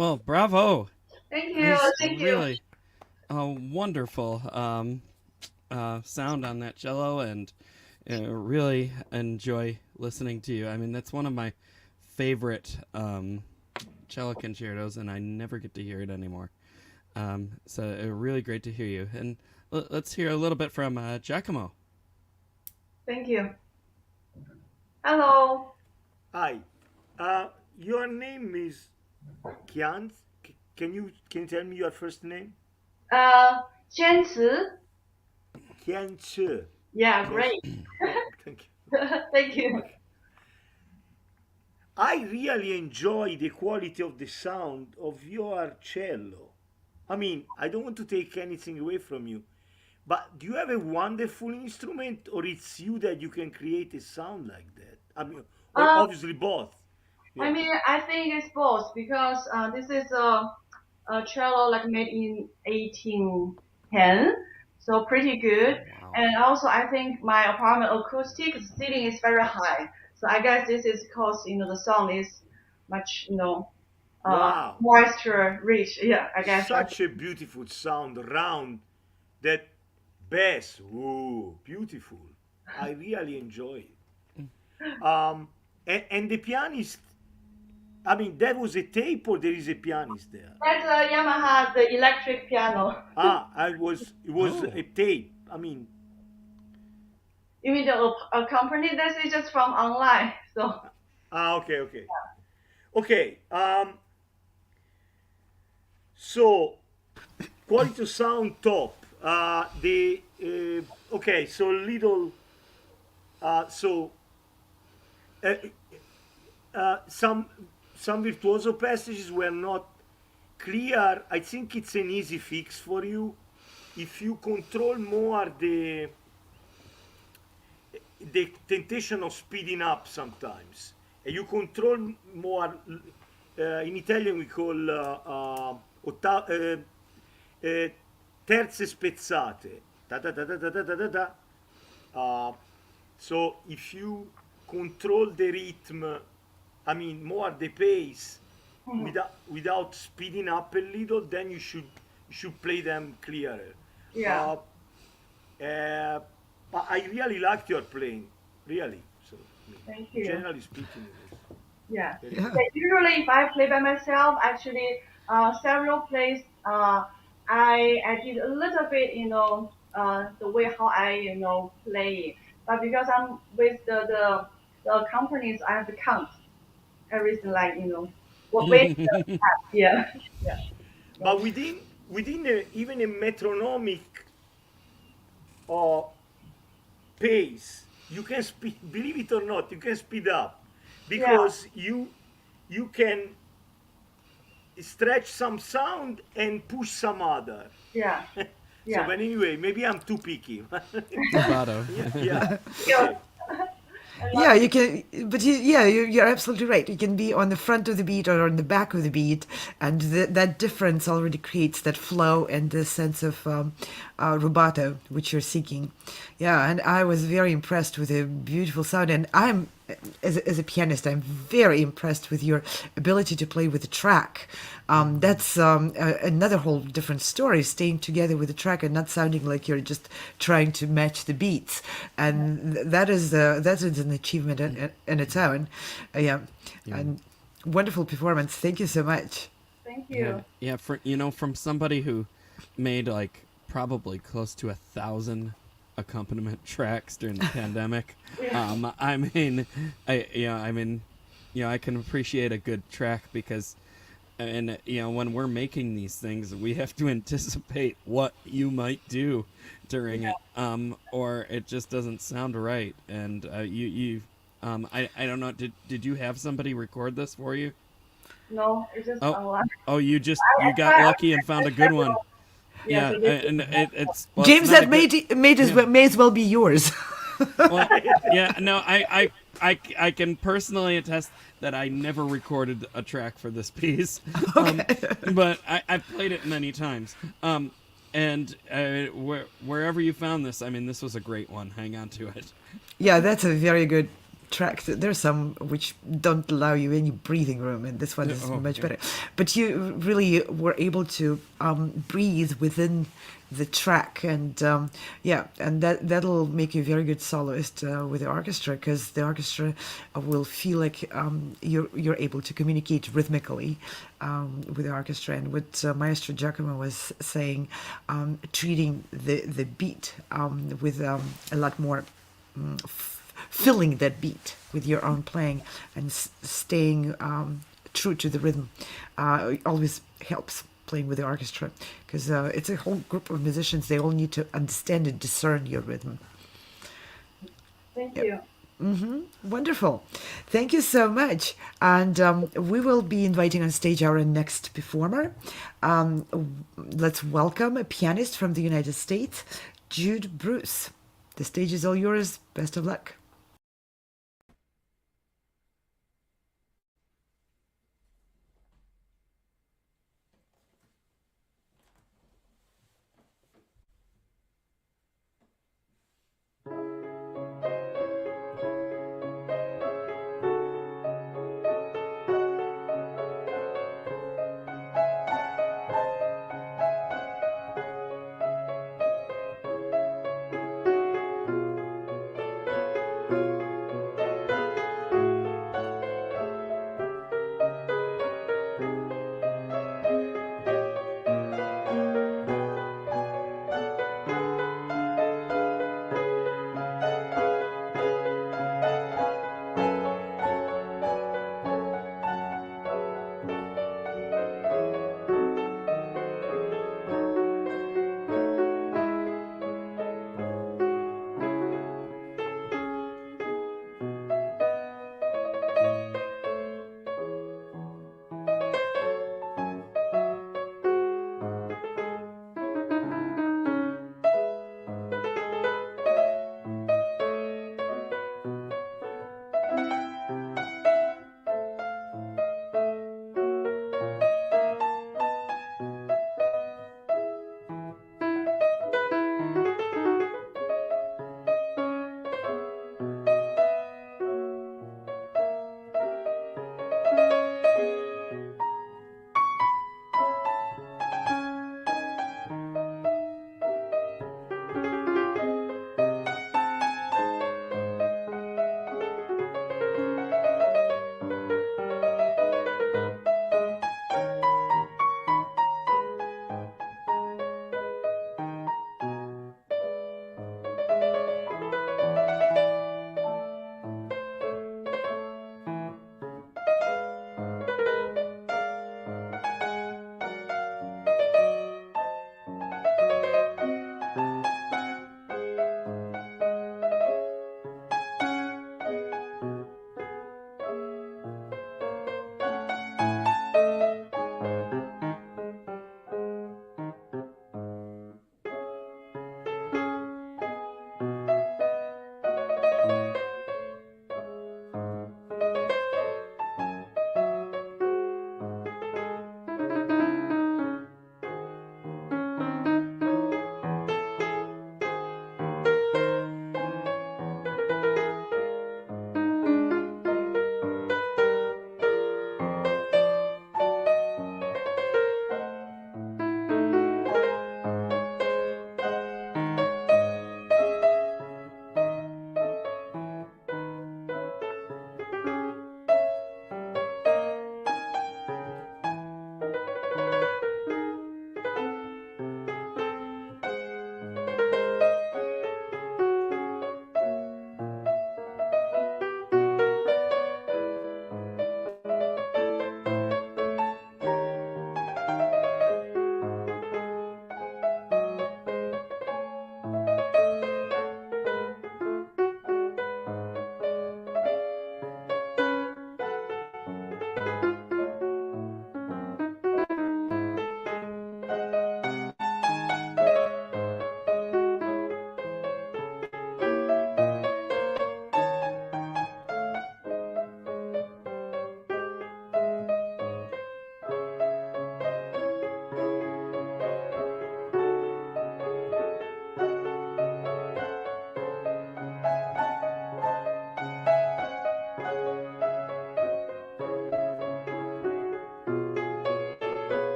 Well, bravo. Thank you. There's Thank you. really a wonderful sound on that cello, and really enjoy listening to you. I mean, that's one of my favorite cello concertos, and I never get to hear it anymore. So really great to hear you. And let's hear a little bit from Giacomo. Thank you. Hello. Hi. Your name is Qian. Can you tell me your first name? Qianci. Qianci. Yeah, Yes. great. Thank you. Thank you. I really enjoy the quality of the sound of your cello. I mean, I don't want to take anything away from you, but do you have a wonderful instrument, or it's you that you can create a sound like that? I mean, or obviously both. I Yeah. mean, I think it's both because this is a cello like made in 1810, so pretty good. Wow. And also, I think my apartment acoustic ceiling is very high, so I guess this is because the sound is much Wow. moisture rich. Yeah, I guess. Such a beautiful sound around that bass. Ooh, beautiful. I really enjoy it. And the pianist, I mean, that was a tape or there is a pianist there? That's a Yamaha, the electric piano. It was Oh. a tape. I mean, You mean a company? This is just from online. So okay. Okay. So quality of sound top. Okay. So little. So some virtuoso passages were not clear. I think it's an easy fix for you if you control more the temptation of speeding up sometimes, and you control more. In Italian we call terze spezzate. Da, da, da, da, da, da, da, da, da. So if you control the rhythm, I mean more the pace, without speeding up a little, then you should play them clearer. yeah. But I really liked your playing, really. So I mean, Thank you. generally speaking, it was Yeah. very Yeah. Yeah, usually if I play by myself, actually, several plays, I did a little bit, the way how I, play it. But because I'm with the companies, I have to count everything, like, what way. Yeah. Yeah. But within even a metronomic uh, pace, you can speed. Believe it or not, you can speed up because you can stretch some sound and push some other. Yeah. So, Yeah. but anyway, maybe I'm too picky. Vibrato. Yeah. Yeah. Yeah, you can, but you're absolutely right. You can be on the front of the beat or on the back of the beat, and that difference already creates that flow and the sense of rubato which you're seeking. Yeah, and I was very impressed with the beautiful sound, and as a pianist, I'm very impressed with your ability to play with the track. That's another whole different story, staying together with the track and not sounding like you're just trying to match the beats. And that's an achievement in its own. Yeah. And wonderful performance. Thank you so much. Thank you. Yeah, from somebody who made like probably close to 1,000 accompaniment tracks during the pandemic. I mean, I can appreciate a good track because, and when we're making these things, we have to anticipate what you might do during it, or it just doesn't sound right. And I don't know. Did you have somebody record this for you? No, it's just online. Oh, you got lucky and found a good one. Yeah, so this- and it's well, James, it's not that a good- may as well be yours. Well, yeah, no, I can personally attest that I never recorded a track for this piece, but I've played it many times. And wherever you found this, I mean, this was a great one. Hang on to it. Yeah, that's a very good tracks. There's some which don't allow you any breathing room, and this one is much better. But you really were able to breathe within the track, and and that'll make you a very good soloist with the orchestra, because the orchestra will feel like you're able to communicate rhythmically with the orchestra. And what Maestro Giacomo was saying, treating the beat with a lot more filling that beat with your own playing, and staying true to the rhythm always helps playing with the orchestra, because it's a whole group of musicians. They all need to understand and discern your rhythm. Thank you. Wonderful. Thank you so much. And we will be inviting on stage our next performer. Let's welcome a pianist from the United States, Jude Bruce. The stage is all yours. Best of luck.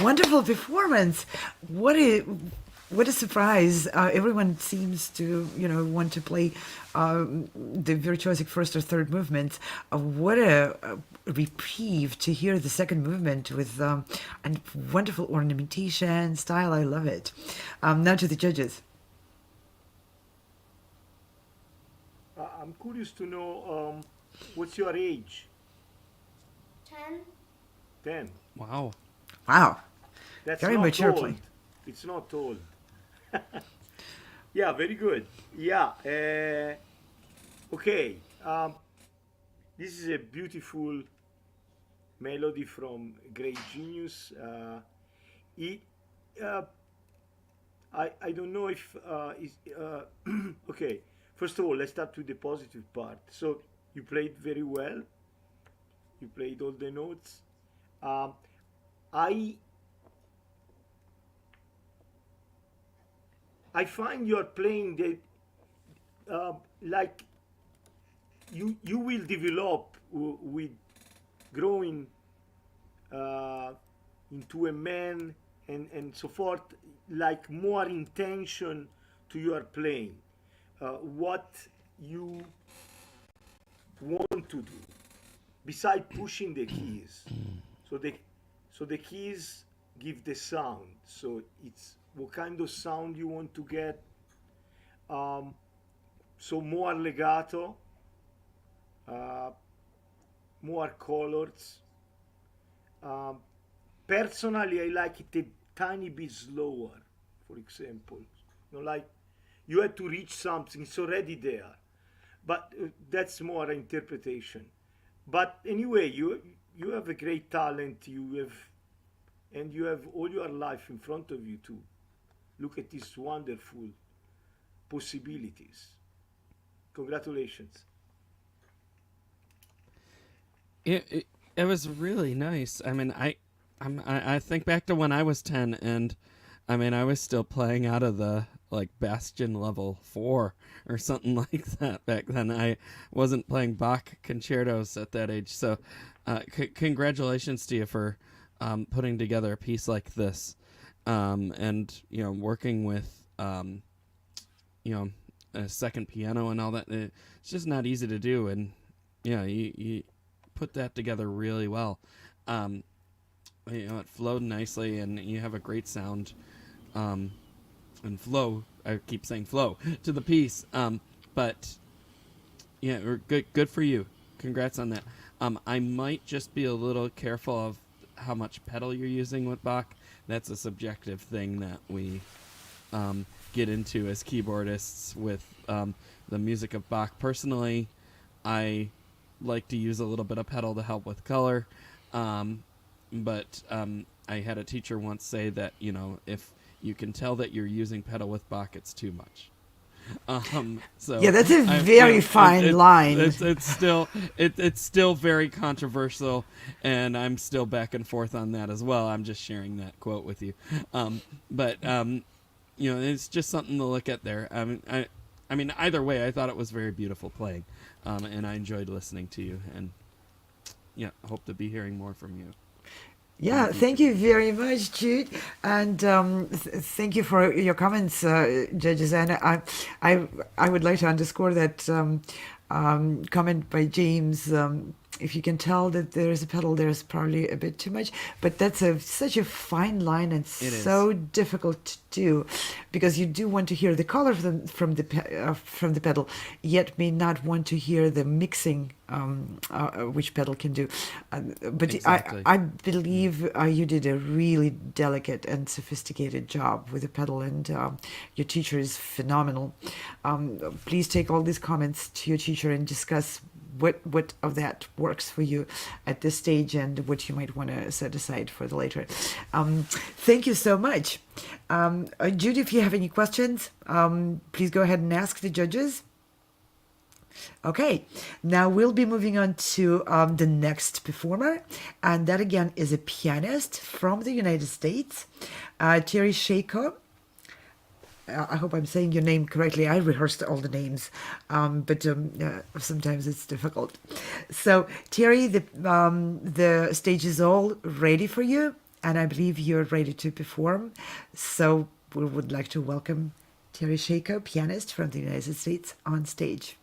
Wonderful performance. What a surprise. Everyone seems to, want to play the virtuosic first or third movements. What a reprieve to hear the second movement with a wonderful ornamentation, style. I love it. Now to the judges. I'm curious to know what's your age? 10. 10. Wow. Wow. That's Very not mature old. play. It's not old. Yeah, very good. Yeah. Okay. This is a beautiful melody from great genius. I don't know if okay. First of all, let's start with the positive part. So you played very well. You played all the notes. I find you're playing the like you will develop with growing into a man and so forth, like more intention to your playing, what you want to do beside pushing the keys. So the keys give the sound, so it's what kind of sound you want to get. So more legato, more colors. Personally, I like it a tiny bit slower, for example. Like you have to reach something, it's already there. But that's more interpretation. But anyway, you have a great talent. You have all your life in front of you to look at these wonderful possibilities. Congratulations. It was really nice. I mean, I think back to when I was 10, and I mean, I was still playing out of the Bastion level 4 or something like that back then. I wasn't playing Bach concertos at that age. So congratulations to you for putting together a piece like this, and working with a second piano and all that. It's just not easy to do, and you put that together really well. It flowed nicely, and you have a great sound. And flow, I keep saying flow, to the piece. But yeah, good for you. Congrats on that. I might just be a little careful of how much pedal you're using with Bach. That's a subjective thing that we get into as keyboardists with the music of Bach. Personally, I like to use a little bit of pedal to help with color. But I had a teacher once say that, if you can tell that you're using pedal with Bach, it's too much. So yeah, that's a very fine line. It's still very controversial, and I'm still back and forth on that as well. I'm just sharing that quote with you. But it's just something to look at there. I mean, either way, I thought it was very beautiful playing, and I enjoyed listening to you. And hope to be hearing more from you. Yeah, thank you very much, Jude, and thank you for your comments, judges. And I would like to underscore that comment by James. If you can tell that there's a pedal, there's probably a bit too much, but that's such a fine line and so difficult to do, because you do want to hear the color from the pedal, yet may not want to hear the mixing which pedal can do. But exactly. I believe you did a really delicate and sophisticated job with the pedal, and your teacher is phenomenal. Please take all these comments to your teacher and discuss what of that works for you at this stage and what you might want to set aside for the later. Thank you so much. Judy, if you have any questions, please go ahead and ask the judges. Okay, now we'll be moving on to the next performer, and that again is a pianist from the United States, Thierry Shako. I hope I'm saying your name correctly. I rehearsed all the names, but sometimes it's difficult. So, Thierry, the stage is all ready for you, and I believe you're ready to perform. So we would like to welcome Terry Shako, pianist from the United States, on stage.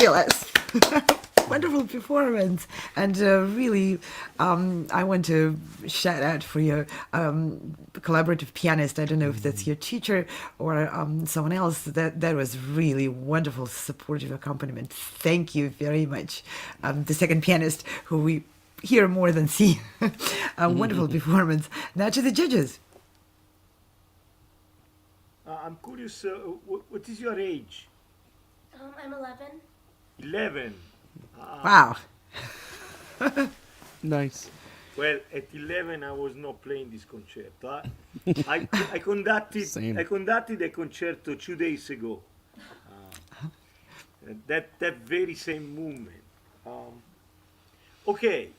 Fabulous. Wonderful performance. And really, I want to shout out for your collaborative pianist. I don't know if that's your teacher or someone else. That was really wonderful, supportive accompaniment. Thank you very much. The second pianist who we hear more than see. A wonderful performance. Now to the judges. I'm curious, what is your age? I'm 11. 11. Wow. Nice. Well, at 11, I was not playing this concerto. I conducted Same. I conducted a concerto 2 days ago. That very same movement. Okay.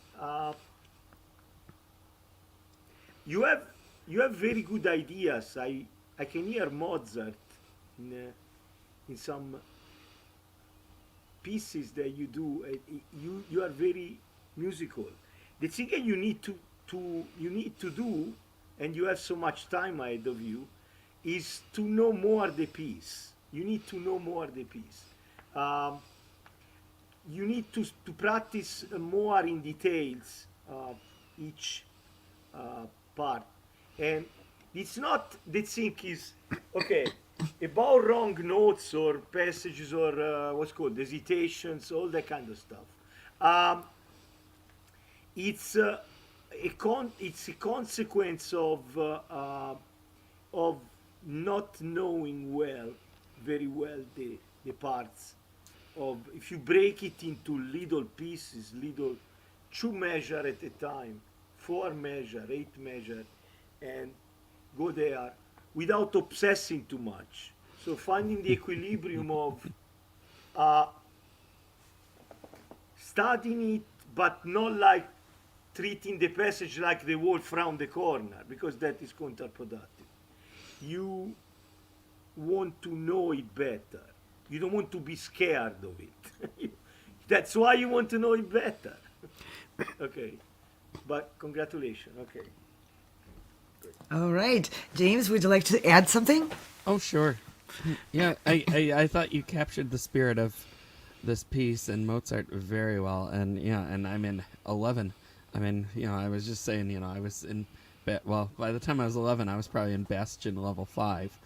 You have very good ideas. I can hear Mozart in some pieces that you do. You are very musical. The thing that you need to do, and you have so much time ahead of you, is to know more the piece. You need to know more the piece. You need to practice more in details each part. And it's not the thing is, okay, about wrong notes or passages or what's called hesitations, all that kind of stuff. It's a consequence of not knowing very well the parts. If you break it into little pieces, little 2 measure at a time, 4 measure, 8 measure, and go there without obsessing too much. So finding the equilibrium of studying it, but not like treating the passage like the wolf round the corner, because that is counterproductive. You want to know it better. You don't want to be scared of it. That's why you want to know it better. Okay. But congratulations. Okay. All right. James, would you like to add something? Oh, sure. Yeah, I thought you captured the spirit of this piece and Mozart very well. And yeah, and I'm in 11. I mean, I was just saying, I was in, by the time I was 11, I was probably in Bastion level 5.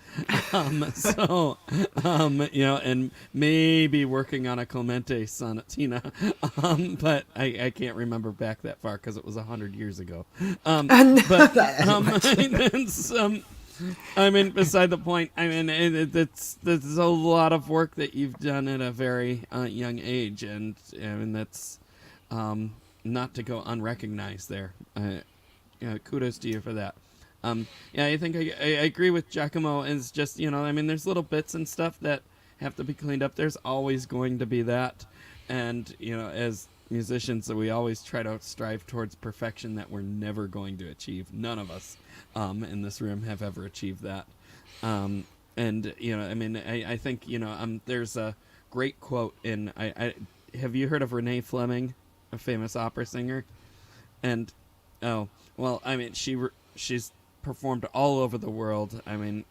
And maybe working on a Clemente sonatina. But I can't remember back that far because it was 100 years ago. Beside the point, there's a lot of work that you've done at a very young age, and that's not to go unrecognized there. Kudos to you for that. I think I agree with Giacomo. It's just, there's little bits and stuff that have to be cleaned up. There's always going to be that. And, as musicians, we always try to strive towards perfection that we're never going to achieve. None of us in this room have ever achieved that. I think, there's a great quote in, have you heard of Renee Fleming, a famous opera singer? And, she's performed all over the world. And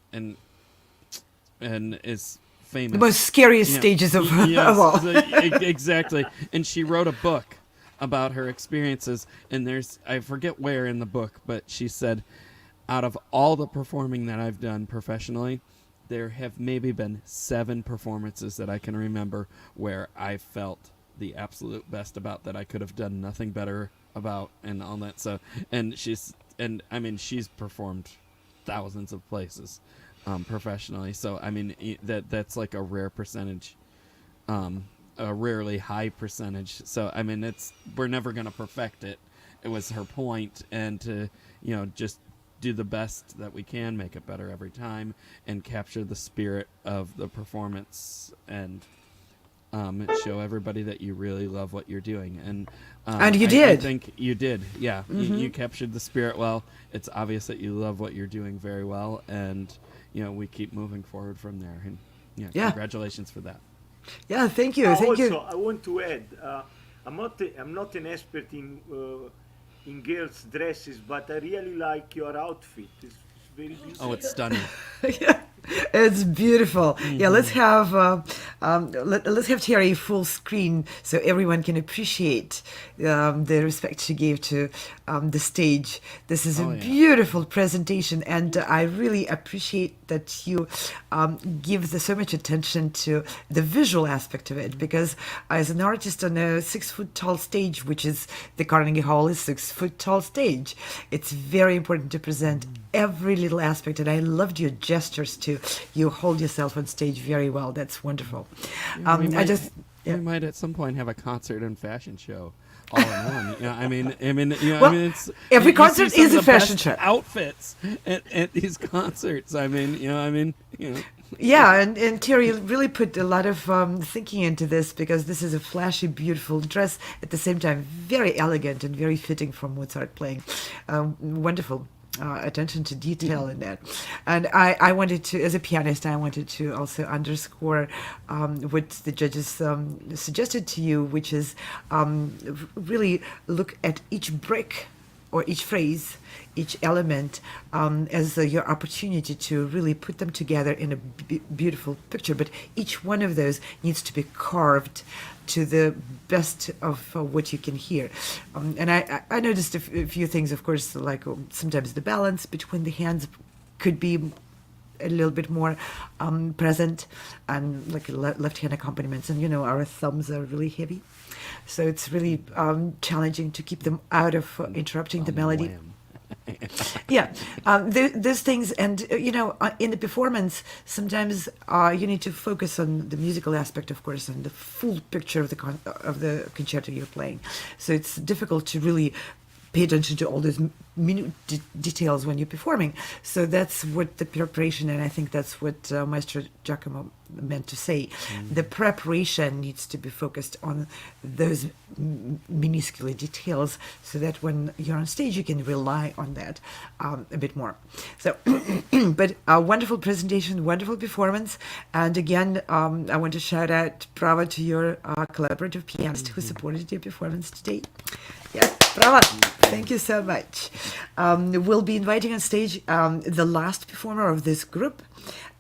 is famous. The most scariest stages of all. Exactly. And she wrote a book about her experiences. And I forget where in the book, but she said, out of all the performing that I've done professionally, there have maybe been 7 performances that I can remember where I felt the absolute best about, that I could have done nothing better about, and all that. So, and she's performed thousands of places professionally. So that's like a rare percentage, a rarely high percentage. So we're never going to perfect it. It was her point, and to just do the best that we can, make it better every time, and capture the spirit of the performance, and show everybody that you really love what you're doing. And you did. I think you did. Yeah. Mm-hmm. You captured the spirit well. It's obvious that you love what you're doing very well, and we keep moving forward from there. And congratulations for that. Yeah, thank you. I want to add, I'm not an expert in girls' dresses, but I really like your outfit. It's very beautiful. Oh, it's stunning. It's beautiful. Yeah, let's have Terry full screen so everyone can appreciate the respect she gave to the stage. This is a beautiful presentation, and I really appreciate that you give so much attention to the visual aspect of it, because as an artist on a 6-foot tall stage, which is the Carnegie Hall is 6-foot tall stage, it's very important to present every little aspect, and I loved your gestures too. You hold yourself on stage very well. That's wonderful. We might at some point have a concert and fashion show all in one. It's every you concert see some is of a the fashion best show. Outfits at these concerts. Yeah, and Terry really put a lot of thinking into this, because this is a flashy, beautiful dress, at the same time very elegant and very fitting for Mozart playing. Wonderful. Attention to detail in that. And I wanted to, as a pianist, I wanted to also underscore what the judges suggested to you, which is really look at each brick or each phrase, each element as your opportunity to really put them together in a beautiful picture. But each one of those needs to be carved to the best of what you can hear. And I noticed a few things, of course, like sometimes the balance between the hands could be a little bit more present, and like left-hand accompaniments. And, our thumbs are really heavy. So it's really challenging to keep them out of interrupting the melody. Yeah, those things, and in the performance, sometimes you need to focus on the musical aspect, of course, and the full picture of the concerto you're playing. So it's difficult to really pay attention to all those minute details when you're performing. So that's what the preparation, and I think that's what Maestro Giacomo meant to say. The preparation needs to be focused on those minuscule details, so that when you're on stage, you can rely on that a bit more. So, but a wonderful presentation, wonderful performance. And again, I want to shout out bravo to your collaborative pianist who supported your performance today. Yeah, bravo. Thank you so much. We'll be inviting on stage the last performer of this group,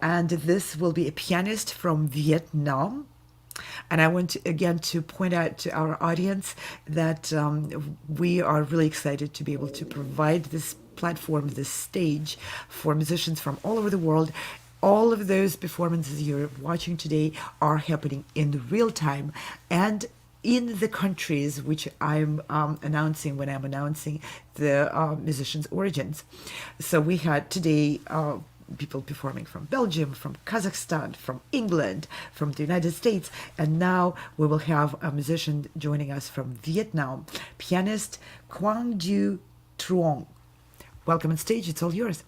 and this will be a pianist from Vietnam. And I want again to point out to our audience that we are really excited to be able to provide this platform, this stage for musicians from all over the world. All of those performances you're watching today are happening in real time and in the countries which I'm announcing when I'm announcing the musicians' origins. So we had today people performing from Belgium, from Kazakhstan, from England, from the United States, and now we will have a musician joining us from Vietnam, pianist Quang Du Truong. Welcome on stage, it's all yours.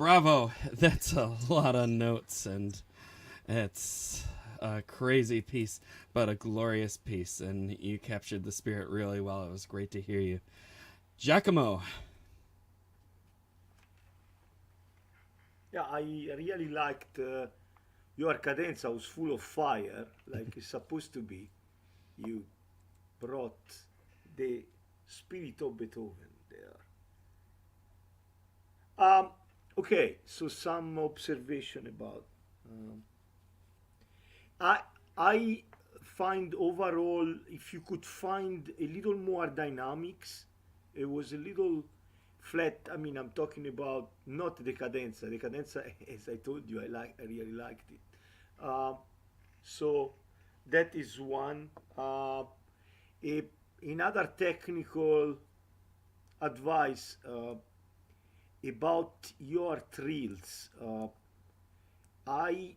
Bravo. That's a lot of notes, and it's a crazy piece, but a glorious piece, and you captured the spirit really well. It was great to hear you. Giacomo. Yeah, I really liked your cadenza was full of fire, like it's supposed to be. You brought the spirit of Beethoven there. Okay, so some observation about. I I find overall, if you could find a little more dynamics, it was a little flat. I mean, I'm talking about not the cadenza. The cadenza, as I told you, I really liked it. Uh, so that is one. A, another technical advice about your trills. I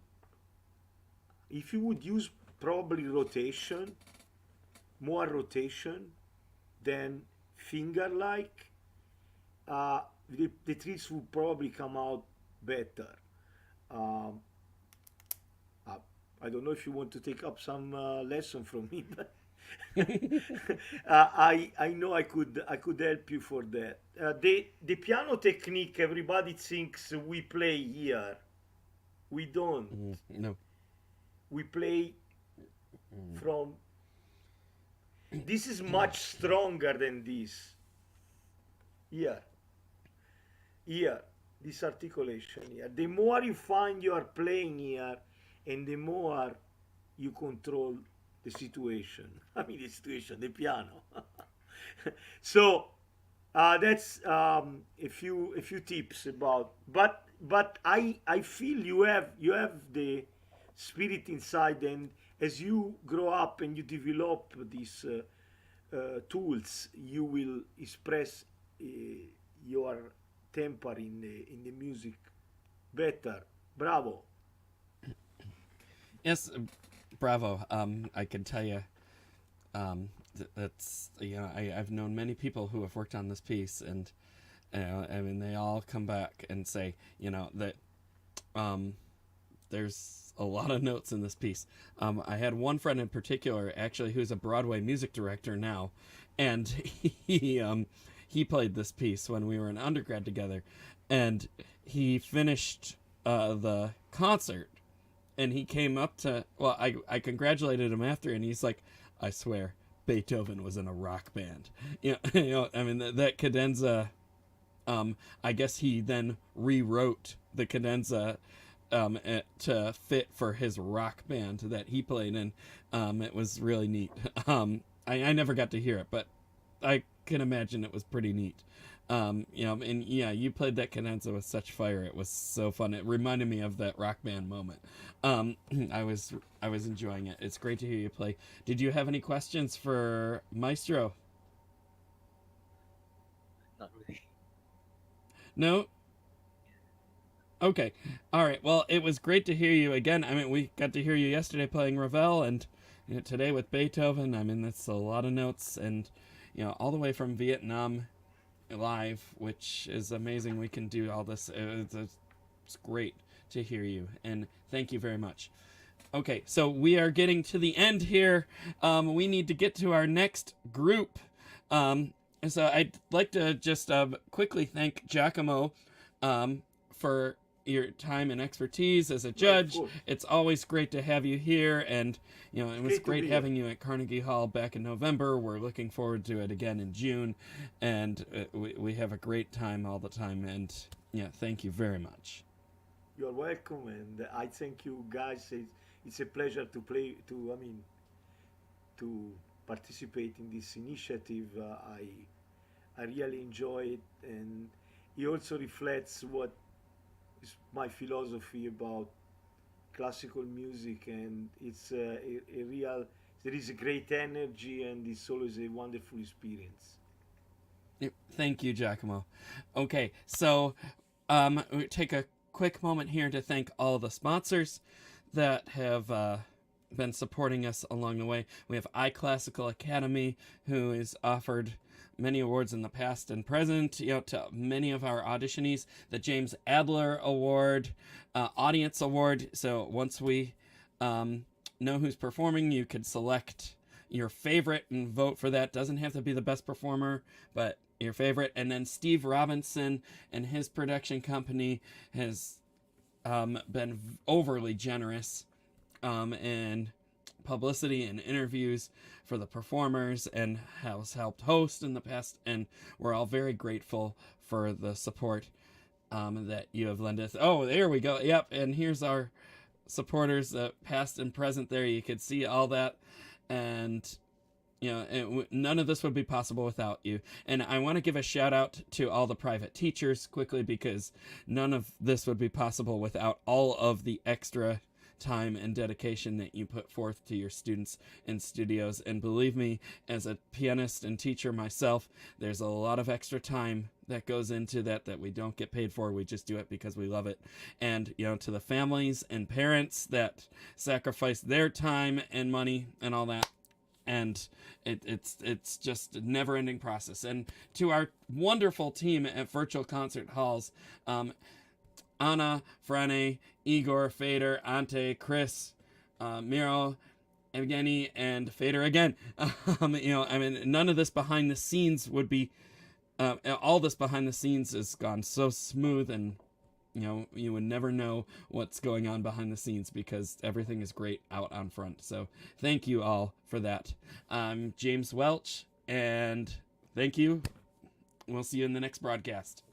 if you would use probably rotation, more rotation than finger like, the trills will probably come out better. Um, I don't know if you want to take up some lesson from me, but I know I could help you for that. The piano technique, everybody thinks we play here. We don't. No. We play from. This is much stronger than this. Here. Here. This articulation here. The more you find you are playing here, and the more you control the situation. I mean, the situation, the piano. So that's a few tips about. But I feel you have the spirit inside, and as you grow up and you develop these tools, you will express your temper in the music better. Bravo. Yes, bravo. I can tell you, that's, I've known many people who have worked on this piece, and I mean, they all come back and say, that there's a lot of notes in this piece. I had one friend in particular, actually, who's a Broadway music director now, and he played this piece when we were in undergrad together, and he finished the concert. And he came up to, I congratulated him after, and he's like, I swear, Beethoven was in a rock band. I mean, that cadenza, I guess he then rewrote the cadenza to fit for his rock band that he played in. It was really neat. I never got to hear it, but I can imagine it was pretty neat. And yeah, you played that cadenza with such fire. It was so fun. It reminded me of that rock band moment. I was enjoying it. It's great to hear you play. Did you have any questions for Maestro? Not really. No? Okay. All right. Well, it was great to hear you again. I mean, we got to hear you yesterday playing Ravel, and today with Beethoven. I mean, that's a lot of notes, and all the way from Vietnam live, which is amazing. We can do all this. It's great to hear you, and thank you very much. Okay, so we are getting to the end here. We need to get to our next group. And so I'd like to just quickly thank Giacomo for your time and expertise as a judge. It's always great to have you here, and it was great having you at Carnegie Hall back in November. We're looking forward to it again in June, and we have a great time all the time, and thank you very much. You're welcome, and I thank you guys. It's a pleasure to participate in this initiative. I really enjoy it, and it also reflects what is my philosophy about classical music, and it's a real, there is a great energy, and it's always a wonderful experience. Thank you, Giacomo. Okay, so we take a quick moment here to thank all the sponsors that have been supporting us along the way. We have iClassical Academy, who has offered many awards in the past and present, to many of our auditionees. The James Adler Award, Audience Award. So once we know who's performing, you could select your favorite and vote for that. Doesn't have to be the best performer, but your favorite. And then Steve Robinson and his production company has been overly generous in publicity and interviews for the performers, and has helped host in the past, and we're all very grateful for the support that you have lent us. Oh, there we go. Yep, and here's our supporters, past and present. There you could see all that, and none of this would be possible without you. And I want to give a shout out to all the private teachers quickly, because none of this would be possible without all of the extra time and dedication that you put forth to your students in studios. And believe me, as a pianist and teacher myself, there's a lot of extra time that goes into that we don't get paid for. We just do it because we love it. And to the families and parents that sacrifice their time and money and all that, and it's just a never-ending process. And to our wonderful team at Virtual Concert Halls, Anna, Frane, Igor, Fader, Ante, Chris, Miro, Evgeny, and Fader again. None of this behind the scenes would be, all this behind the scenes has gone so smooth, and you would never know what's going on behind the scenes, because everything is great out on front. So thank you all for that. I'm James Welch, and thank you. We'll see you in the next broadcast.